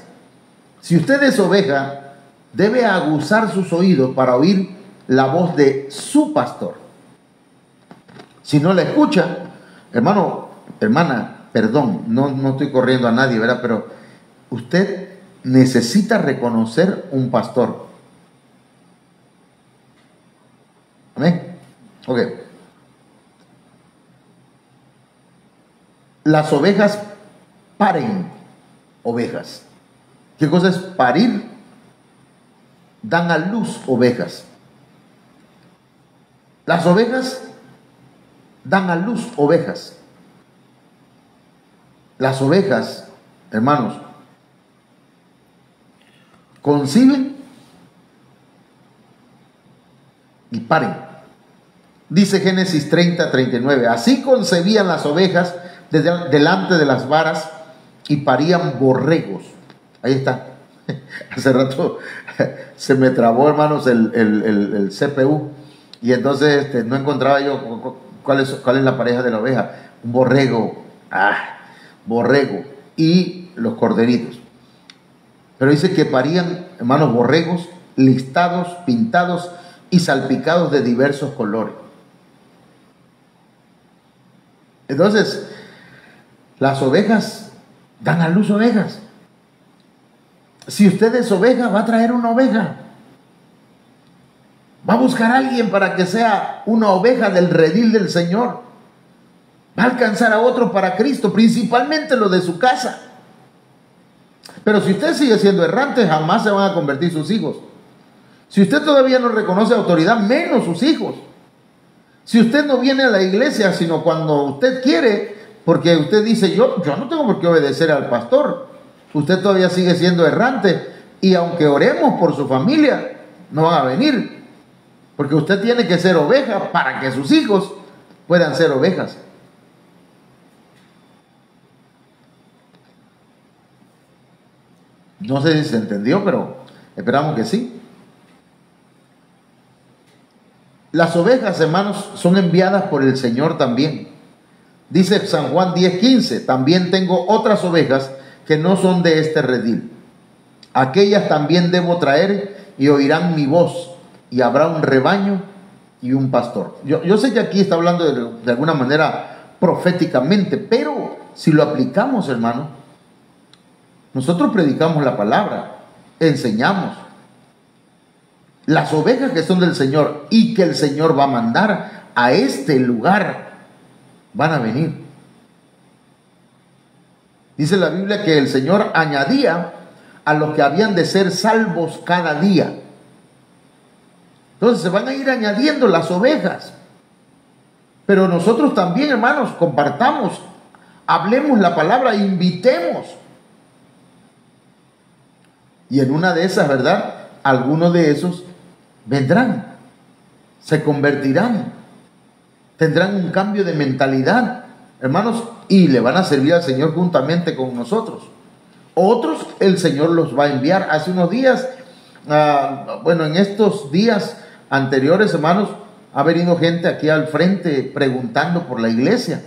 Speaker 1: Si usted es oveja, debe aguzar sus oídos para oír la voz de su pastor. Si no la escucha, hermano, hermana, perdón, no estoy corriendo a nadie, ¿verdad? Pero usted necesita reconocer un pastor. Amén. Ok. Las ovejas paren ovejas. ¿Qué cosa es parir? Dan a luz ovejas. Las ovejas dan a luz ovejas. Las ovejas, hermanos, conciben y paren. Dice Génesis 30:39, así concebían las ovejas delante de las varas y parían borregos. Ahí está. Hace rato se me trabó, hermanos, el CPU y entonces no encontraba yo cuál es la pareja de la oveja. Un borrego, borrego y los corderitos. Pero dice que parían, hermanos, borregos listados, pintados y salpicados de diversos colores. Entonces, las ovejas dan a luz ovejas. Si usted es oveja, va a traer una oveja. Va a buscar a alguien para que sea una oveja del redil del Señor. Va a alcanzar a otro para Cristo, principalmente los de su casa. Pero si usted sigue siendo errante, jamás se van a convertir sus hijos. Si usted todavía no reconoce autoridad, menos sus hijos. Si usted no viene a la iglesia, sino cuando usted quiere, porque usted dice, yo no tengo por qué obedecer al pastor. Usted todavía sigue siendo errante. Y aunque oremos por su familia, no van a venir. Porque usted tiene que ser oveja para que sus hijos puedan ser ovejas. No sé si se entendió, pero esperamos que sí. Las ovejas, hermanos, son enviadas por el Señor también. Dice San Juan 10:15, también tengo otras ovejas que no son de este redil. Aquellas también debo traer y oirán mi voz, y habrá un rebaño y un pastor. Yo sé que aquí está hablando de alguna manera proféticamente, pero si lo aplicamos, hermano, nosotros predicamos la palabra, enseñamos. las ovejas que son del Señor y que el Señor va a mandar a este lugar, van a venir. Dice la Biblia que el Señor añadía a los que habían de ser salvos cada día. Entonces se van a ir añadiendo las ovejas. Pero nosotros también, hermanos, compartamos, hablemos la palabra, invitemos. Y en una de esas, ¿verdad? Algunos de esos vendrán, se convertirán, tendrán un cambio de mentalidad, hermanos, y le van a servir al Señor juntamente con nosotros. Otros el Señor los va a enviar. Hace unos días, en estos días anteriores, hermanos, ha venido gente aquí al frente preguntando por la iglesia.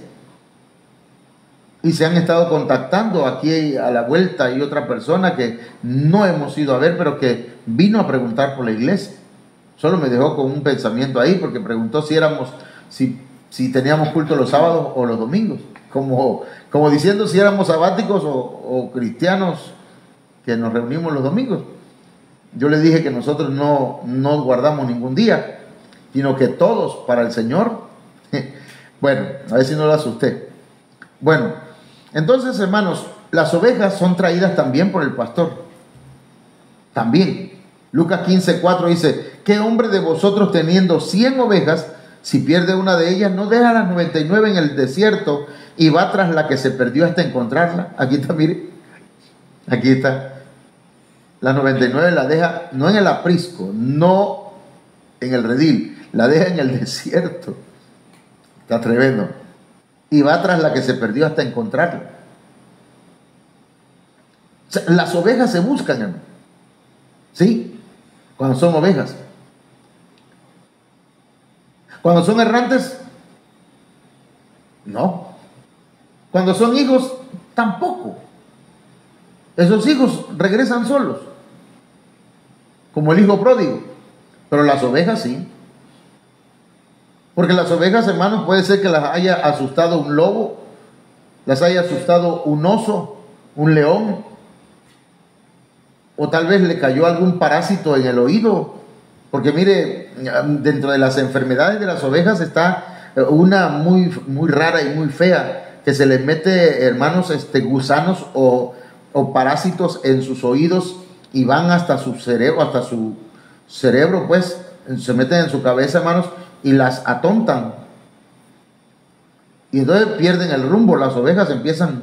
Speaker 1: Y se han estado contactando aquí a la vuelta. Hay otra persona que no hemos ido a ver, pero que vino a preguntar por la iglesia. Solo me dejó con un pensamiento ahí, porque preguntó si teníamos culto los sábados o los domingos. Como diciendo si éramos sabáticos o cristianos que nos reunimos los domingos. Yo le dije que nosotros no guardamos ningún día, sino que todos para el Señor. Bueno, a ver si no lo asusté. Bueno, entonces, hermanos, las ovejas son traídas también por el pastor. También. Lucas 15:4 dice: ¿qué hombre de vosotros teniendo 100 ovejas, si pierde una de ellas, no deja las 99 en el desierto y va tras la que se perdió hasta encontrarla? Aquí está, mire. Aquí está. Las 99 la deja no en el aprisco, no en el redil, la deja en el desierto. Está tremendo. Y va tras la que se perdió hasta encontrarla. O sea, las ovejas se buscan, hermano. ¿Sí? Cuando son ovejas. Cuando son errantes, no. Cuando son hijos, tampoco. Esos hijos regresan solos, como el hijo pródigo. Pero las ovejas sí. Porque las ovejas, hermanos, puede ser que las haya asustado un lobo, las haya asustado un oso, un león, o tal vez le cayó algún parásito en el oído. Porque mire, dentro de las enfermedades de las ovejas está una muy, muy rara y muy fea, que se les mete, hermanos, gusanos o parásitos en sus oídos y van hasta su cerebro, pues, se meten en su cabeza, hermanos, y las atontan. Y entonces pierden el rumbo, las ovejas empiezan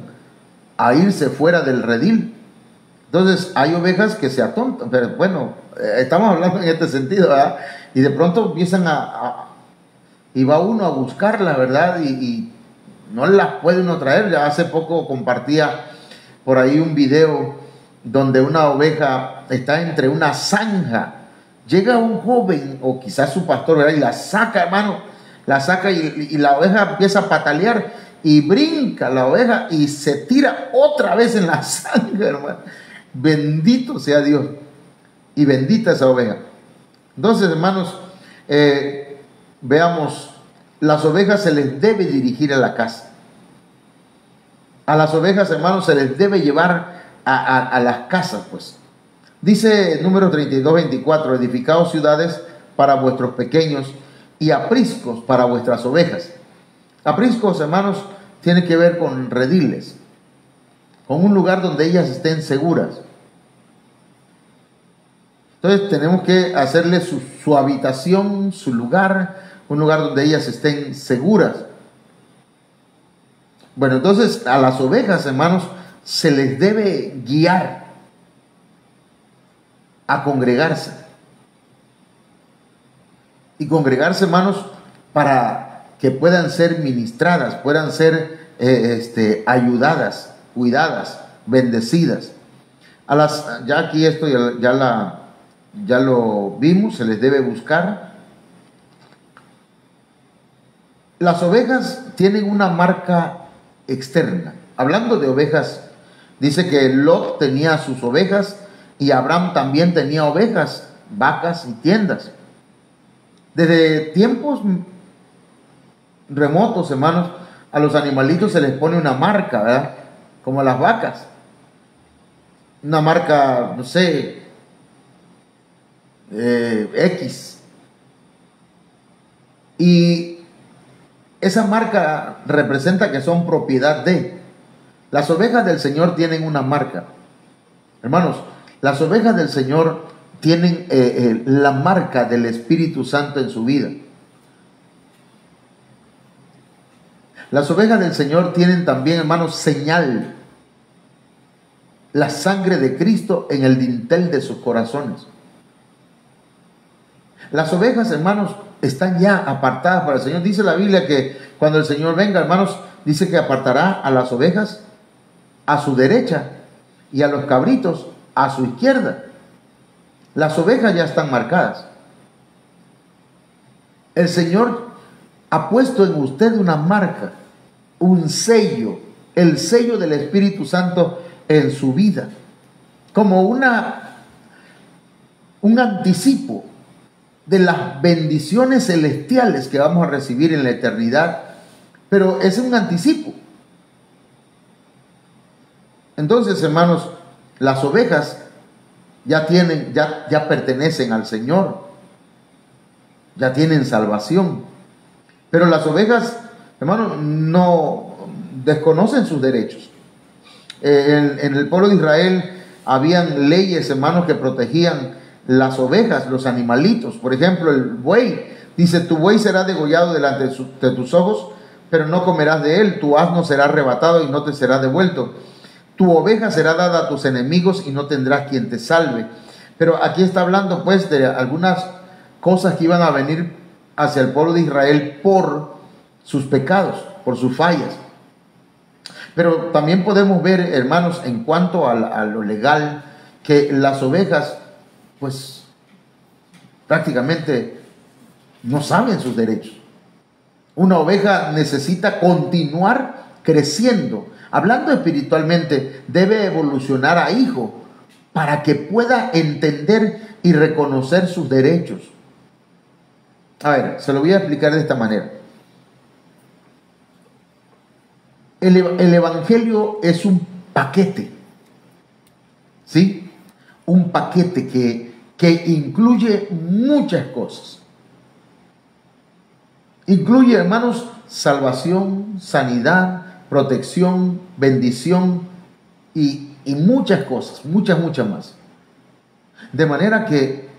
Speaker 1: a irse fuera del redil. Entonces hay ovejas que se atontan, pero bueno, estamos hablando en este sentido, ¿verdad? Y de pronto empiezan y va uno a buscarlas, ¿verdad? Y no las puede uno traer. Ya hace poco compartía por ahí un video donde una oveja está entre una zanja. Llega un joven, o quizás su pastor, ¿verdad? Y la saca, hermano, la saca y la oveja empieza a patalear y brinca la oveja y se tira otra vez en la zanja, hermano. Bendito sea Dios y bendita esa oveja. Entonces, hermanos, veamos, las ovejas se les debe dirigir a la casa. A las ovejas, hermanos, se les debe llevar a las casas, pues. Dice Números 32:24: edificaos ciudades para vuestros pequeños y apriscos para vuestras ovejas. Apriscos, hermanos, tiene que ver con rediles, con un lugar donde ellas estén seguras. Entonces tenemos que hacerle su habitación, su lugar, un lugar donde ellas estén seguras. Bueno, entonces a las ovejas, hermanos, se les debe guiar a congregarse. Y congregarse, hermanos, para que puedan ser ministradas, puedan ser ayudadas, cuidadas, bendecidas. Ya aquí esto ya lo vimos, se les debe buscar. Las ovejas tienen una marca externa. Hablando de ovejas, dice que Lot tenía sus ovejas y Abraham también tenía ovejas, vacas y tiendas. Desde tiempos remotos, hermanos, a los animalitos se les pone una marca, ¿verdad? Como a las vacas. Una marca, no sé, X. Y esa marca representa que son propiedad de. Las ovejas del Señor tienen una marca. Hermanos, las ovejas del Señor tienen la marca del Espíritu Santo en su vida. Las ovejas del Señor tienen también, hermanos, señal. La sangre de Cristo en el dintel de sus corazones. Las ovejas, hermanos, están ya apartadas para el Señor. Dice la Biblia que cuando el Señor venga, hermanos, dice que apartará a las ovejas a su derecha y a los cabritos a su izquierda. Las ovejas ya están marcadas. El Señor ha puesto en usted una marca, un sello, el sello del Espíritu Santo en su vida, como un anticipo de las bendiciones celestiales que vamos a recibir en la eternidad, pero es un anticipo. Entonces, hermanos, las ovejas ya pertenecen al Señor, ya tienen salvación, pero las ovejas, hermanos, no desconocen sus derechos. En el pueblo de Israel habían leyes, hermanos, que protegían las ovejas, los animalitos. Por ejemplo, el buey, dice: tu buey será degollado delante de tus ojos, pero no comerás de él. Tu asno será arrebatado y no te será devuelto. Tu oveja será dada a tus enemigos y no tendrás quien te salve. Pero aquí está hablando pues de algunas cosas que iban a venir hacia el pueblo de Israel por sus pecados, por sus fallas. Pero también podemos ver, hermanos, en cuanto a lo legal, que las ovejas pues prácticamente no saben sus derechos. Una oveja necesita continuar creciendo. Hablando espiritualmente, debe evolucionar a hijo para que pueda entender y reconocer sus derechos. A ver, se lo voy a explicar de esta manera. El Evangelio es un paquete, ¿sí? Un paquete que incluye muchas cosas. Incluye, hermanos, salvación, sanidad, protección, bendición y muchas cosas, muchas más. De manera que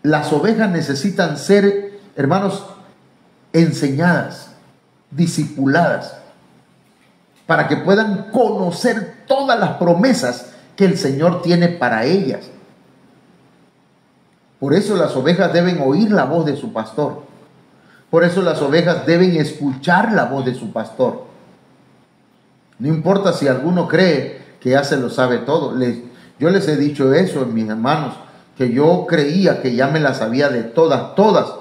Speaker 1: las ovejas necesitan ser, hermanos, enseñadas, discipuladas, para que puedan conocer todas las promesas que el Señor tiene para ellas. Por eso las ovejas deben oír la voz de su pastor. Por eso las ovejas deben escuchar la voz de su pastor. No importa si alguno cree que ya se lo sabe todo. Yo les he dicho eso, mis hermanos, que yo creía que ya me las sabía de todas.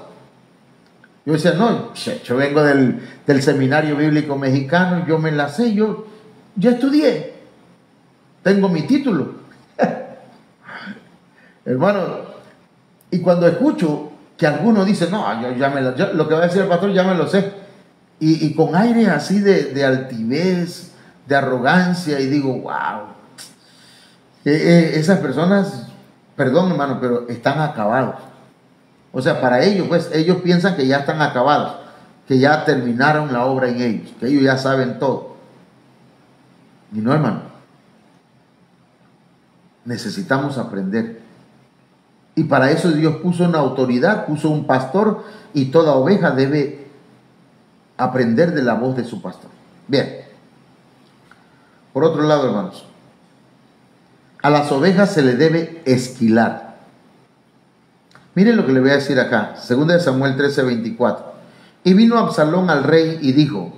Speaker 1: Yo decía: no, yo vengo del Seminario Bíblico Mexicano, yo me las sé, yo ya estudié, tengo mi título. Hermano, y cuando escucho que alguno dice: no, lo que va a decir el pastor ya me lo sé, y con aire así de altivez, de arrogancia, y digo: wow, esas personas, perdón, hermano, pero están acabados. O sea, para ellos, pues, ellos piensan que ya están acabados, que ya terminaron la obra en ellos, que ellos ya saben todo. Y no, hermano. Necesitamos aprender. Y para eso Dios puso una autoridad, puso un pastor, y toda oveja debe aprender de la voz de su pastor. Bien. Por otro lado, hermanos, a las ovejas se le debe esquilar. Miren lo que le voy a decir acá, 2 Samuel 13:24. Y vino Absalón al rey y dijo: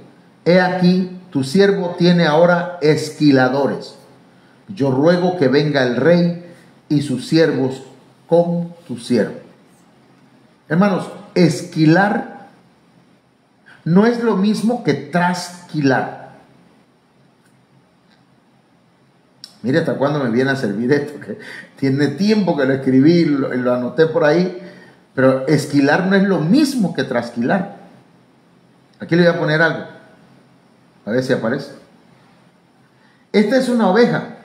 Speaker 1: he aquí, tu siervo tiene ahora esquiladores. Yo ruego que venga el rey y sus siervos con tu siervo. Hermanos, esquilar no es lo mismo que trasquilar. Mire hasta cuándo me viene a servir esto, que tiene tiempo que lo escribí, lo anoté por ahí, pero esquilar no es lo mismo que trasquilar. Aquí le voy a poner algo, a ver si aparece. Esta es una oveja.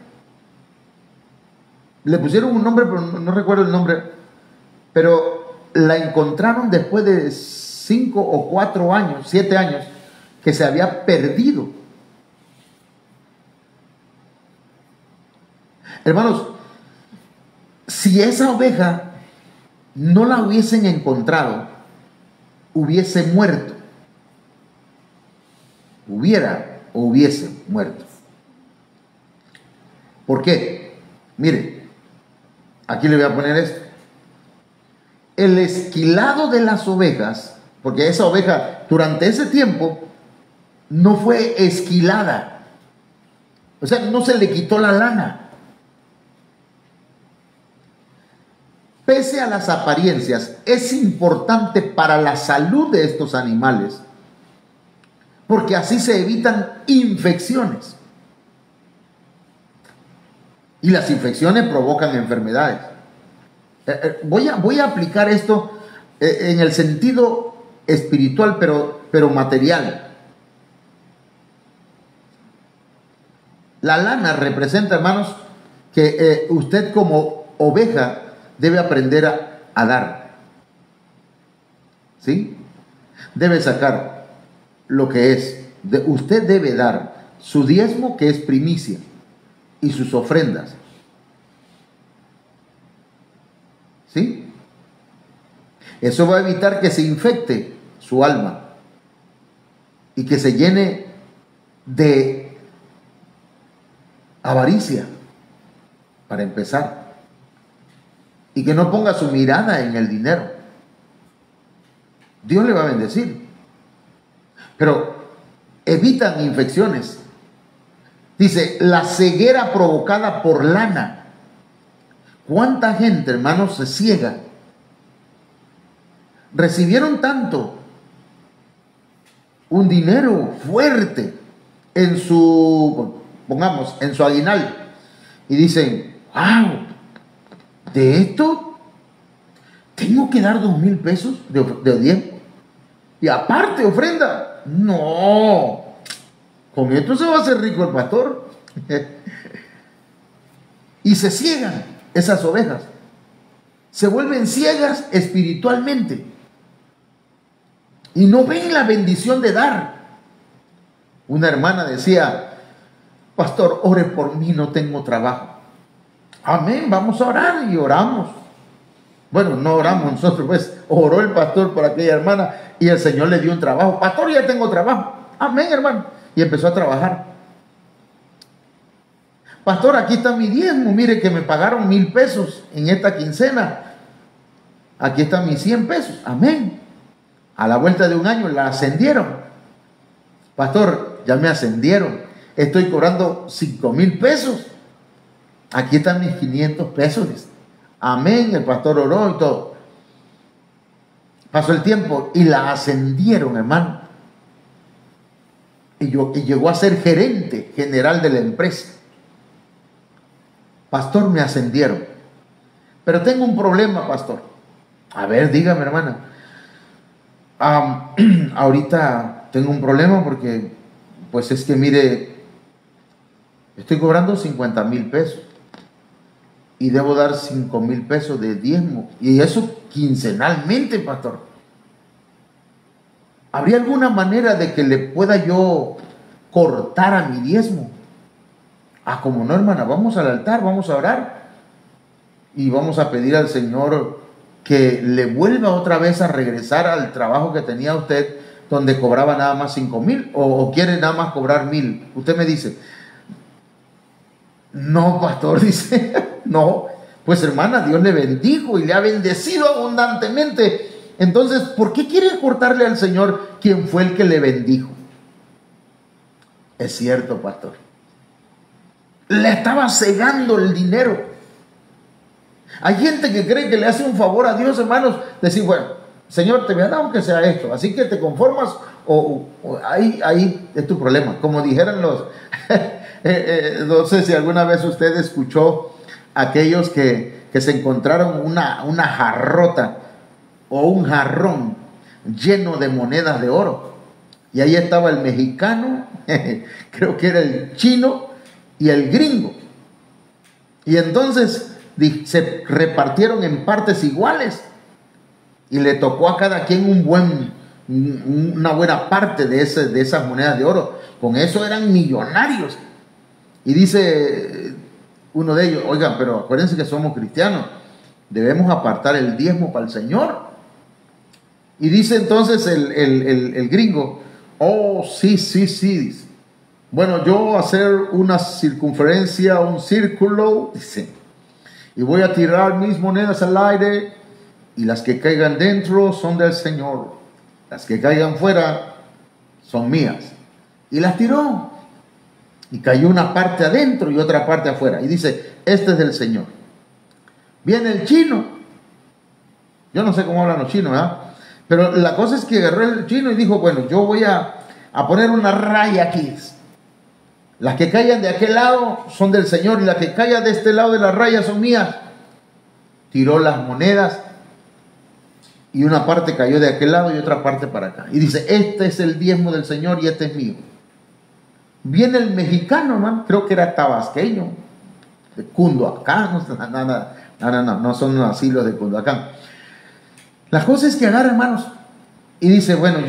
Speaker 1: Le pusieron un nombre, pero no recuerdo el nombre. pero la encontraron después de 5 o 4 años, 7 años, que se había perdido. Hermanos, si esa oveja no la hubiesen encontrado, hubiese muerto. Hubiese muerto. ¿Por qué? Mire, aquí le voy a poner esto. El esquilado de las ovejas, porque esa oveja durante ese tiempo no fue esquilada. O sea, no se le quitó la lana. Pese a las apariencias, es importante para la salud de estos animales, porque así se evitan infecciones. Y las infecciones provocan enfermedades. Voy a aplicar esto en el sentido espiritual, pero material. La lana representa, hermanos, que usted como oveja debe aprender a dar. ¿Sí? Debe sacar lo que es. Usted debe dar su diezmo, que es primicia, y sus ofrendas. ¿Sí? Eso va a evitar que se infecte su alma y que se llene de avaricia, para empezar. Y que no ponga su mirada en el dinero. Dios le va a bendecir. Pero evitan infecciones. Dice, la ceguera provocada por lana. ¿Cuánta gente, hermanos, se ciega? Recibieron tanto, un dinero fuerte en su, pongamos, en su aguinaldo. Y dicen, wow, de esto tengo que dar 2,000 pesos de diezmo. Y aparte ofrenda. No, con esto se va a hacer rico el pastor. Y se ciegan esas ovejas. Se vuelven ciegas espiritualmente. Y no ven la bendición de dar. Una hermana decía, pastor, ore por mí, no tengo trabajo. Amén, vamos a orar, y oramos. Bueno, no oramos nosotros, pues oró el pastor por aquella hermana y el Señor le dio un trabajo. Pastor, ya tengo trabajo. Amén, hermano. Y empezó a trabajar. Pastor, aquí está mi diezmo. Mire que me pagaron 1,000 pesos en esta quincena. Aquí están mis 100 pesos. Amén. A la vuelta de un año la ascendieron. Pastor, ya me ascendieron. Estoy cobrando 5,000 pesos. Aquí están mis 500 pesos. Amén. El pastor oró y todo. Pasó el tiempo y la ascendieron, hermano. Y llegó a ser gerente general de la empresa. Pastor, me ascendieron. Pero tengo un problema, pastor. A ver, dígame, hermana. Ahorita tengo un problema porque, pues es que mire, estoy cobrando 50,000 pesos. Y debo dar 5,000 pesos de diezmo. Y eso quincenalmente, pastor. ¿Habría alguna manera de que le pueda yo cortar a mi diezmo? Como no, hermana, vamos al altar, vamos a orar. Y vamos a pedir al Señor que le vuelva otra vez a regresar al trabajo que tenía usted, donde cobraba nada más 5,000, o quiere nada más cobrar 1,000. Usted me dice, no, pastor, dice, no, pues hermana, Dios le bendijo y le ha bendecido abundantemente. Entonces, ¿por qué quiere cortarle al Señor quien fue el que le bendijo? Es cierto, pastor. Le estaba cegando el dinero. Hay gente que cree que le hace un favor a Dios, hermanos, decir, bueno, Señor, te voy a dar aunque sea esto, así que te conformas o ahí es tu problema. Como dijeron los, no sé si alguna vez usted escuchó aquellos que se encontraron una jarrota o un jarrón lleno de monedas de oro. Y ahí estaba el mexicano, creo que era el chino y el gringo. Y entonces se repartieron en partes iguales. y le tocó a cada quien una buena parte de esas monedas de oro. Con eso eran millonarios. Y dice uno de ellos, oigan, pero acuérdense que somos cristianos, debemos apartar el diezmo para el Señor. Y dice entonces el gringo, oh, sí, dice. Bueno, yo voy a hacer una circunferencia, un círculo, dice, y voy a tirar mis monedas al aire, y las que caigan dentro son del Señor, las que caigan fuera son mías. Y las tiró, y cayó una parte adentro y otra parte afuera, y dice, este es del Señor. Viene el chino, yo no sé cómo hablan los chinos, ¿verdad? Pero la cosa es que agarró el chino y dijo, bueno, yo voy a poner una raya aquí. Las que caigan de aquel lado son del Señor y las que caigan de este lado de la raya son mías. Tiró las monedas y una parte cayó de aquel lado y otra parte para acá. Y dice, este es el diezmo del Señor y este es mío. Viene el mexicano, man, creo que era tabasqueño, de Cunduacán, no son así los de Cunduacán. La cosa es que agarra, hermanos, y dice, bueno,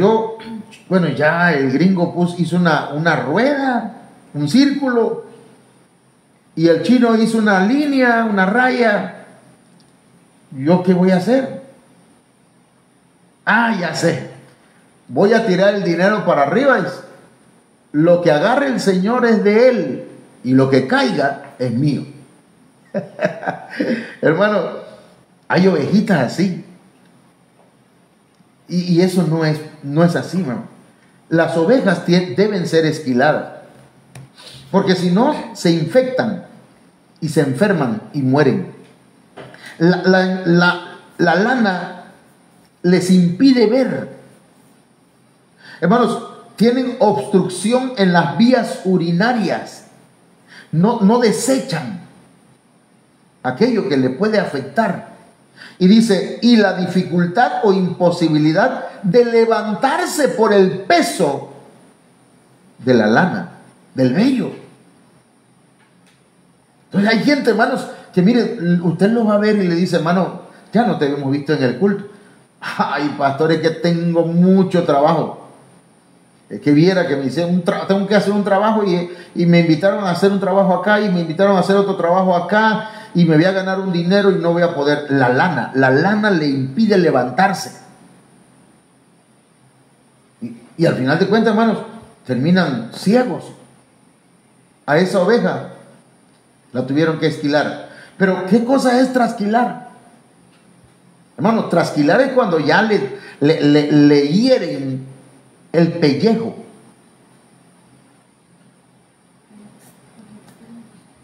Speaker 1: ya el gringo hizo una rueda, un círculo, y el chino hizo una línea, una raya. ¿Yo qué voy a hacer? Ah, ya sé, voy a tirar el dinero para arriba. Lo que agarre el Señor es de él, y lo que caiga es mío. Hermano, hay ovejitas así. Y eso no es así, hermano. Las ovejas deben ser esquiladas, porque si no, se infectan y se enferman y mueren. La lana les impide ver. Hermanos, tienen obstrucción en las vías urinarias. No desechan aquello que le puede afectar. Y dice, y la dificultad o imposibilidad de levantarse por el peso de la lana, del vello. Entonces hay gente, hermanos, que mire, usted lo va a ver y le dice, hermano, ya no te hemos visto en el culto. Ay, pastor, es que tengo mucho trabajo. Es que viera que me hicieron tengo que hacer un trabajo y me invitaron a hacer un trabajo acá y me invitaron a hacer otro trabajo acá y me voy a ganar un dinero y no voy a poder. La lana le impide levantarse. Y al final de cuentas, hermanos, terminan ciegos. A esa oveja la tuvieron que esquilar. Pero ¿qué cosa es trasquilar? Hermano, trasquilar es cuando ya le hieren el pellejo.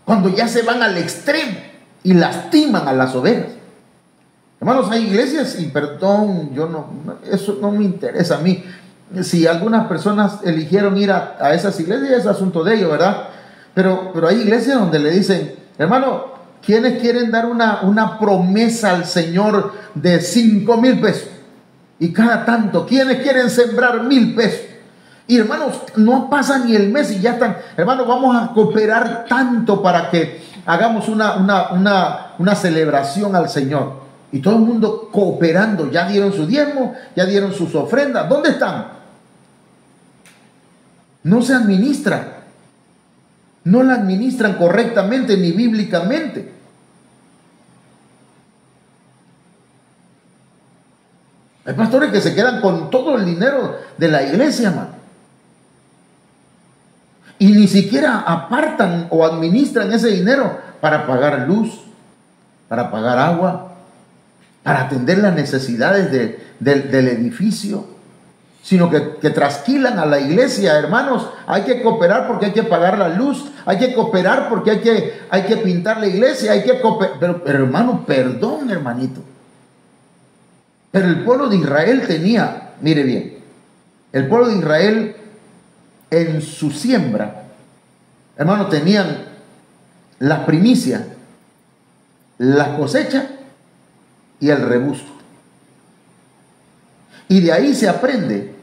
Speaker 1: Cuando ya se van al extremo y lastiman a las ovejas. Hermanos, hay iglesias, y perdón, eso no me interesa a mí. Si algunas personas eligieron ir a esas iglesias, es asunto de ellos, ¿verdad? Pero hay iglesias donde le dicen, hermano, ¿quiénes quieren dar una promesa al Señor de 5,000 pesos? Y cada tanto, ¿quiénes quieren sembrar 1,000 pesos? Y hermanos, no pasa ni el mes y ya están, hermanos, vamos a cooperar tanto para que hagamos una celebración al Señor. Y todo el mundo cooperando, ya dieron su diezmo, ya dieron sus ofrendas. ¿Dónde están? No se administran. No la administran correctamente ni bíblicamente. Hay pastores que se quedan con todo el dinero de la iglesia, hermano. Y ni siquiera apartan o administran ese dinero para pagar luz, para pagar agua, para atender las necesidades del edificio, sino que trasquilan a la iglesia. Hermanos, hay que cooperar porque hay que pagar la luz, hay que cooperar porque hay que pintar la iglesia, hay que cooperar. Pero hermano, perdón, hermanito. Pero el pueblo de Israel tenía, mire bien, el pueblo de Israel en su siembra, hermano, tenían la primicia, la cosecha y el rebusco. Y de ahí se aprende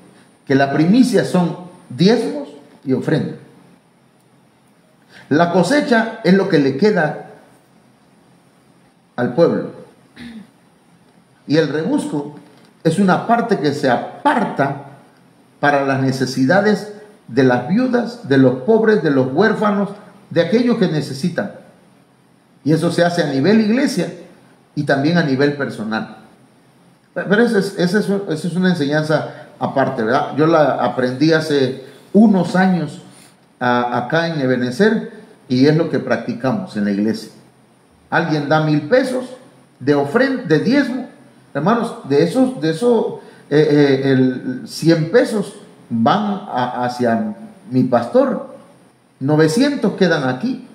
Speaker 1: que la primicia son diezmos y ofrendas. La cosecha es lo que le queda al pueblo. Y el rebusco es una parte que se aparta para las necesidades de las viudas, de los pobres, de los huérfanos, de aquellos que necesitan. Y eso se hace a nivel iglesia y también a nivel personal. Pero esa es una enseñanza aparte, ¿verdad? Yo la aprendí hace unos años acá en Ebenezer y es lo que practicamos en la iglesia. Alguien da 1,000 pesos de ofrenda, de diezmo. Hermanos, de esos 100 pesos van hacia mi pastor. 900 quedan aquí.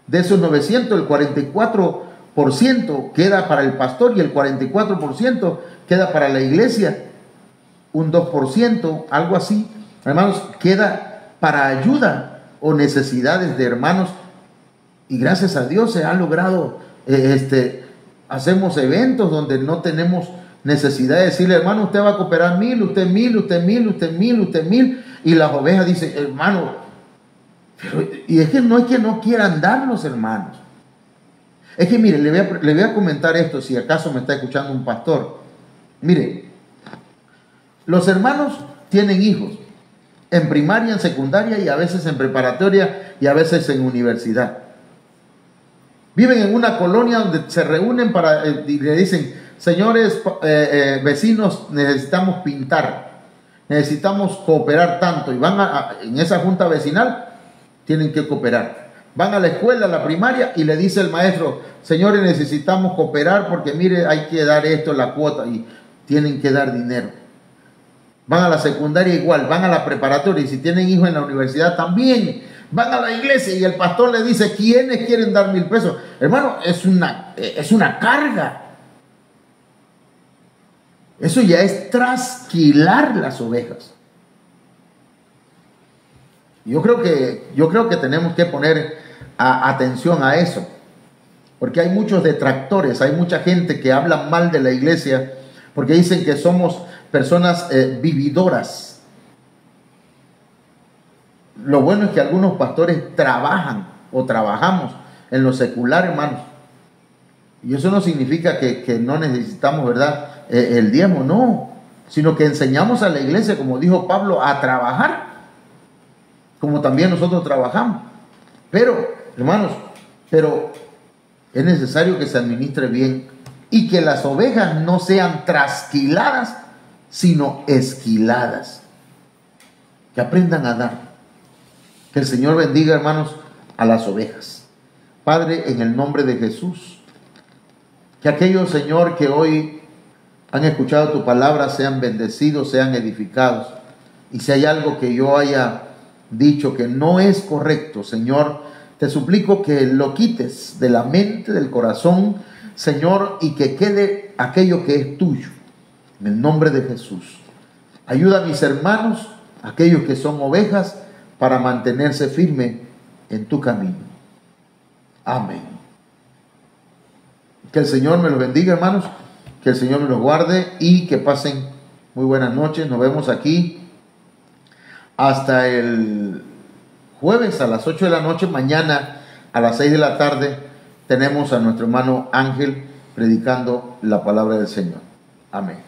Speaker 1: De esos 900, el 44% queda para el pastor y el 44% queda para la iglesia. Un 2%, algo así, hermanos, queda para ayuda o necesidades de hermanos. Y gracias a Dios se ha logrado, hacemos eventos donde no tenemos necesidad de decirle, hermano, usted va a cooperar 1,000, usted 1,000, usted 1,000, usted 1,000, usted 1,000. Y las ovejas dicen, hermano, y es que no quieran darnos, hermanos. Es que mire, le voy a comentar esto, si acaso me está escuchando un pastor. Mire, los hermanos tienen hijos en primaria, en secundaria y a veces en preparatoria y a veces en universidad. Viven en una colonia donde se reúnen y le dicen, señores vecinos, necesitamos pintar, necesitamos cooperar tanto. Y van en esa junta vecinal, tienen que cooperar. Van a la escuela, a la primaria, y le dice el maestro, señores, necesitamos cooperar porque mire, hay que dar esto, la cuota, y tienen que dar dinero. Van a la secundaria igual, van a la preparatoria, y si tienen hijos en la universidad también. Van a la iglesia y el pastor le dice, ¿quiénes quieren dar 1,000 pesos? Hermano, es una carga. Eso ya es trasquilar las ovejas. Yo creo que tenemos que poner atención a eso, porque hay muchos detractores, hay mucha gente que habla mal de la iglesia, porque dicen que somos personas vividoras. Lo bueno es que algunos pastores trabajan o trabajamos en lo secular, hermanos. Y eso no significa que no necesitamos, ¿verdad?, el diezmo, no. Sino que enseñamos a la iglesia, como dijo Pablo, a trabajar, como también nosotros trabajamos. Pero, hermanos, es necesario que se administre bien y que las ovejas no sean trasquiladas, sino esquiladas. Que aprendan a dar. Que el Señor bendiga, hermanos, a las ovejas. Padre, en el nombre de Jesús, que aquellos, Señor, que hoy han escuchado tu palabra sean bendecidos, sean edificados. Y si hay algo que yo haya dicho que no es correcto, Señor, te suplico que lo quites de la mente, del corazón, Señor, y que quede aquello que es tuyo. En el nombre de Jesús. Ayuda a mis hermanos, aquellos que son ovejas, para mantenerse firme en tu camino. Amén. Que el Señor me los bendiga, hermanos, que el Señor me los guarde y que pasen muy buenas noches. Nos vemos aquí hasta el jueves a las 8 de la noche. Mañana a las 6 de la tarde tenemos a nuestro hermano Ángel predicando la palabra del Señor. Amén.